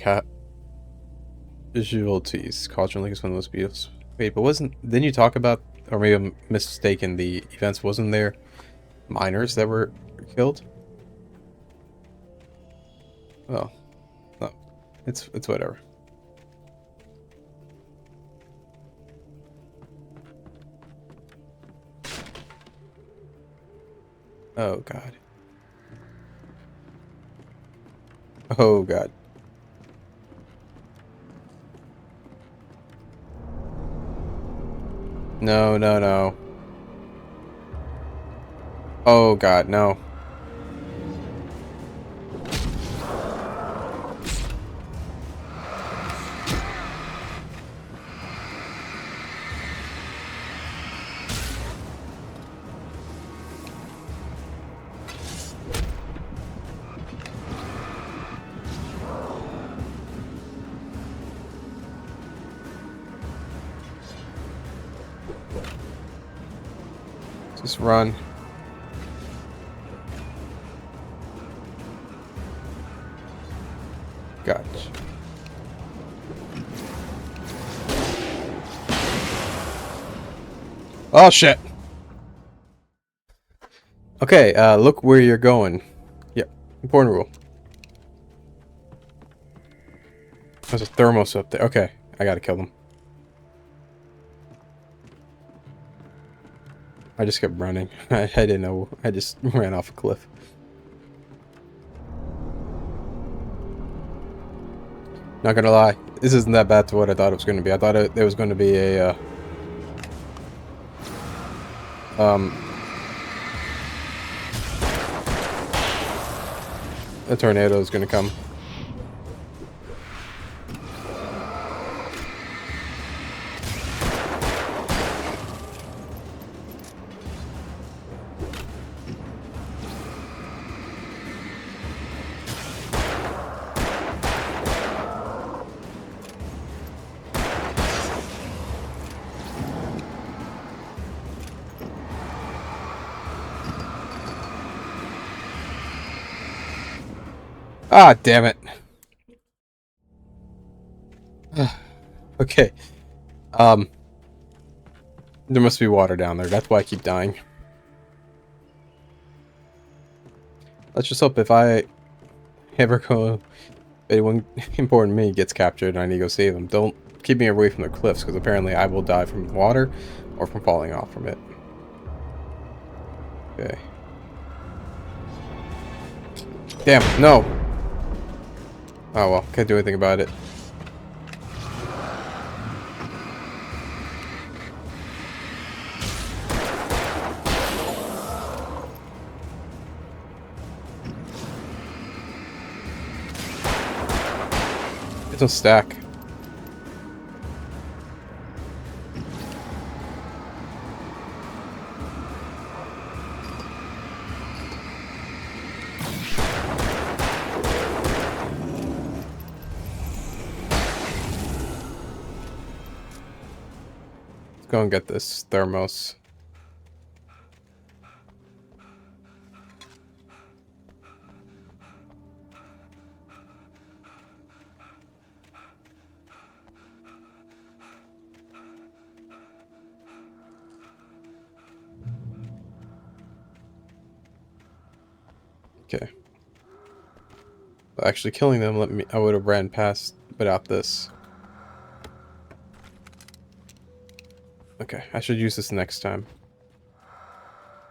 S1: casualties. Cauldron Lake is one of the most beautiful. Wait, but didn't you talk about, or maybe I'm mistaken, the events, wasn't there miners that were killed? Well, no, it's whatever. Oh god. Oh god. No, no, no. Oh god, no. Just run. Gotcha. Oh shit. Okay, look where you're going. Yep, important rule. There's a thermos up there. Okay, I gotta kill them. I just kept running. I didn't know. I just ran off a cliff. Not gonna lie, this isn't that bad to what I thought it was gonna be. I thought there was gonna be a tornado is gonna come. Ah, damn it. Okay. There must be water down there. That's why I keep dying. Let's just hope if I ever go, anyone important to me gets captured and I need to go save them, don't keep me away from the cliffs, because apparently I will die from water or from falling off from it. Okay. Damn, no! Oh well, can't do anything about it. It's a stack. Let's go and get this thermos. Okay. Actually killing them, I would have ran past without this. Okay, I should use this next time.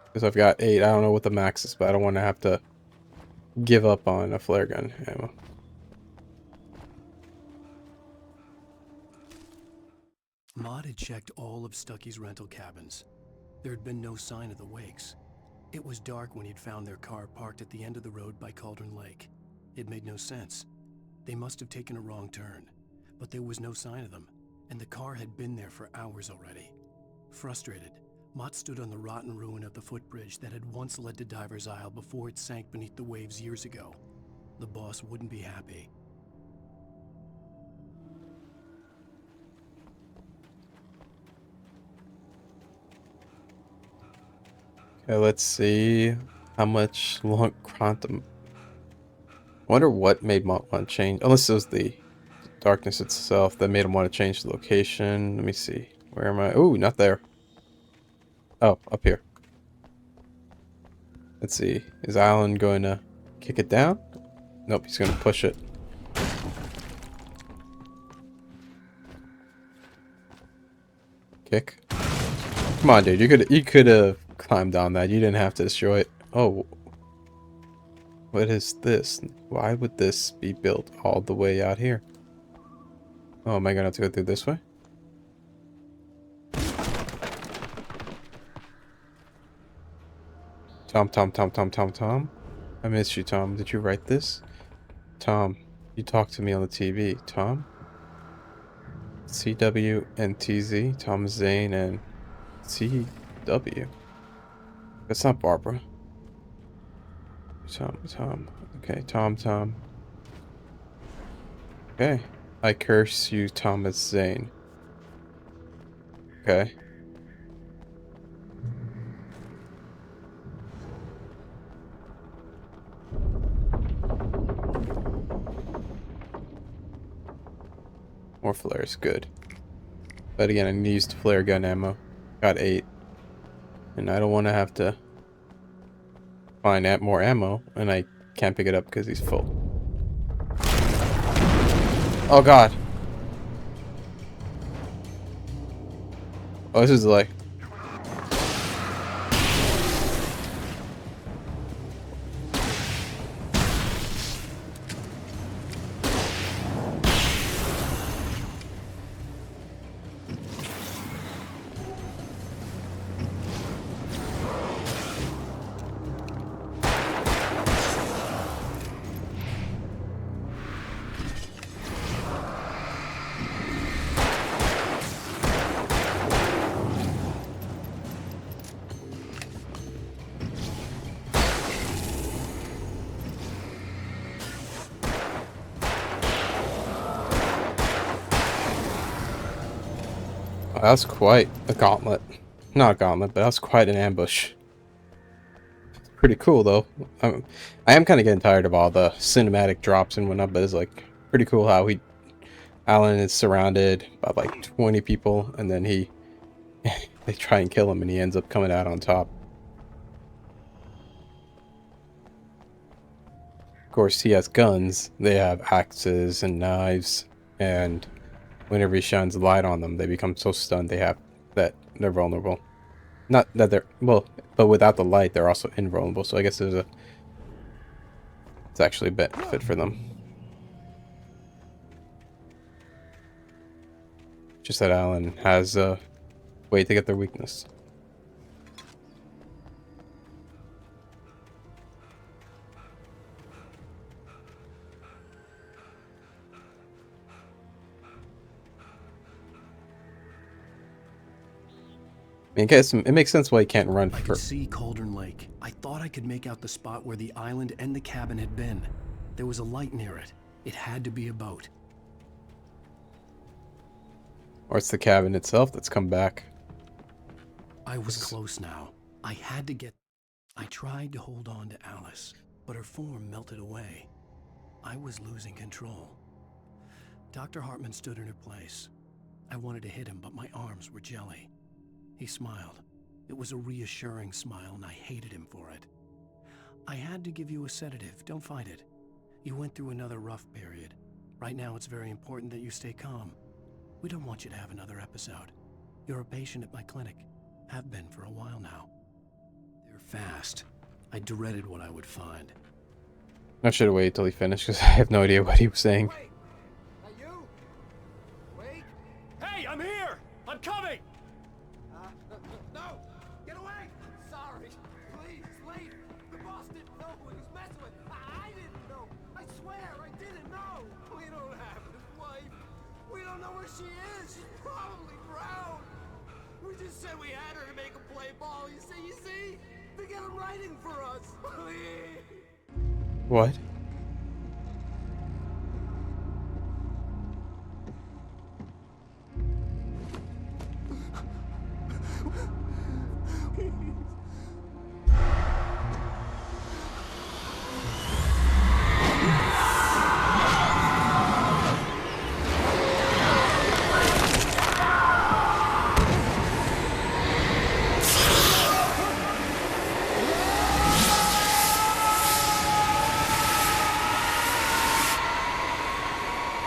S1: Because I've got 8. I don't know what the max is, but I don't want to have to give up on a flare gun ammo.
S2: Maud had checked all of Stucky's rental cabins. There had been no sign of the Wakes. It was dark when he'd found their car parked at the end of the road by Cauldron Lake. It made no sense. They must have taken a wrong turn, but there was no sign of them, and the car had been there for hours already. Frustrated, Mott stood on the rotten ruin of the footbridge that had once led to Diver's Isle before it sank beneath the waves years ago. The boss wouldn't be happy.
S1: Okay, let's see how much long quantum. I wonder what made Mott want to change. Unless it was the darkness itself that made him want to change the location. Let me see. Where am I? Oh, not there. Oh, up here. Let's see. Is Alan going to kick it down? Nope, he's going to push it. Kick. Come on, dude. You could have climbed on that. You didn't have to destroy it. Oh. What is this? Why would this be built all the way out here? Oh, am I gonna have to go through this way? Tom. I miss you, Tom. Did you write this? Tom, you talked to me on the TV. Tom? CW and TZ? Thomas Zane and CW. That's not Barbara. Tom. Okay, Tom. Okay. I curse you, Thomas Zane. Okay. More flares, good. But again, I need to use the flare gun ammo. Got 8. And I don't want to have to find more ammo, and I can't pick it up because he's full. Oh god. Oh, this is like... That was quite a gauntlet. Not a gauntlet, but that was quite an ambush. pretty cool though. I am kind of getting tired of all the cinematic drops and whatnot, but it's like pretty cool how Alan is surrounded by like 20 people, and then they try and kill him, and he ends up coming out on top. Of course, he has guns. They have axes and knives, and whenever he shines a light on them, they become so stunned that they're vulnerable. Not that they're well, but without the light, they're also invulnerable. So I guess it's actually a benefit for them. Just that Alan has a way to get their weakness. I guess it makes sense why he can't run
S2: I could see Cauldron Lake. I thought I could make out the spot where the island and the cabin had been. There was a light near it. It had to be a boat.
S1: Or it's the cabin itself that's come back.
S2: I was close now. I tried to hold on to Alice, but her form melted away. I was losing control. Dr. Hartman stood in her place. I wanted to hit him, but my arms were jelly. He smiled. It was a reassuring smile, and I hated him for it. I had to give you a sedative. Don't fight it. You went through another rough period. Right now, it's very important that you stay calm. We don't want you to have another episode. You're a patient at my clinic. Have been for a while now. They're fast. I dreaded what I would find.
S1: I should have waited till he finished, because I have no idea what he was saying.
S16: Wait! Are you? Wait! Hey, I'm here! I'm coming! No! Get away! Sorry. Please, leave. The boss didn't know who he was messing with. I didn't know. I swear, I didn't know. We don't have his wife. We don't know where she is. She's probably drowned. We just said we had her to make him play ball. You see? To get him writing for us. Please.
S1: What?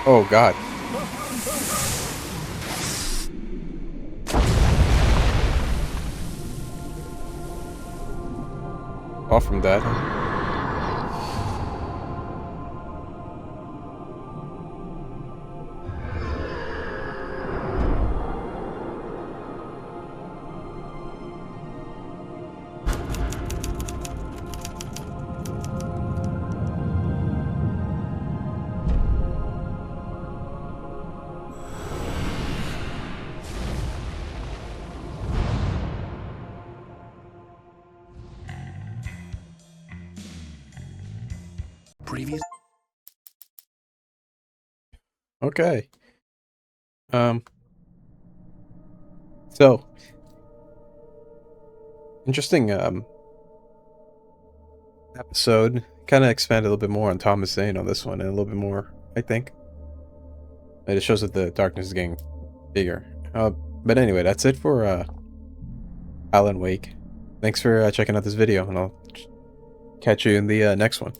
S1: Oh God. Off from that.
S2: Previous.
S1: Okay. So interesting episode. Kind of expanded a little bit more on Thomas Zane on this one, and a little bit more, I think. And it shows that the darkness is getting bigger. But anyway, that's it for Alan Wake. Thanks for checking out this video, and I'll catch you in the next one.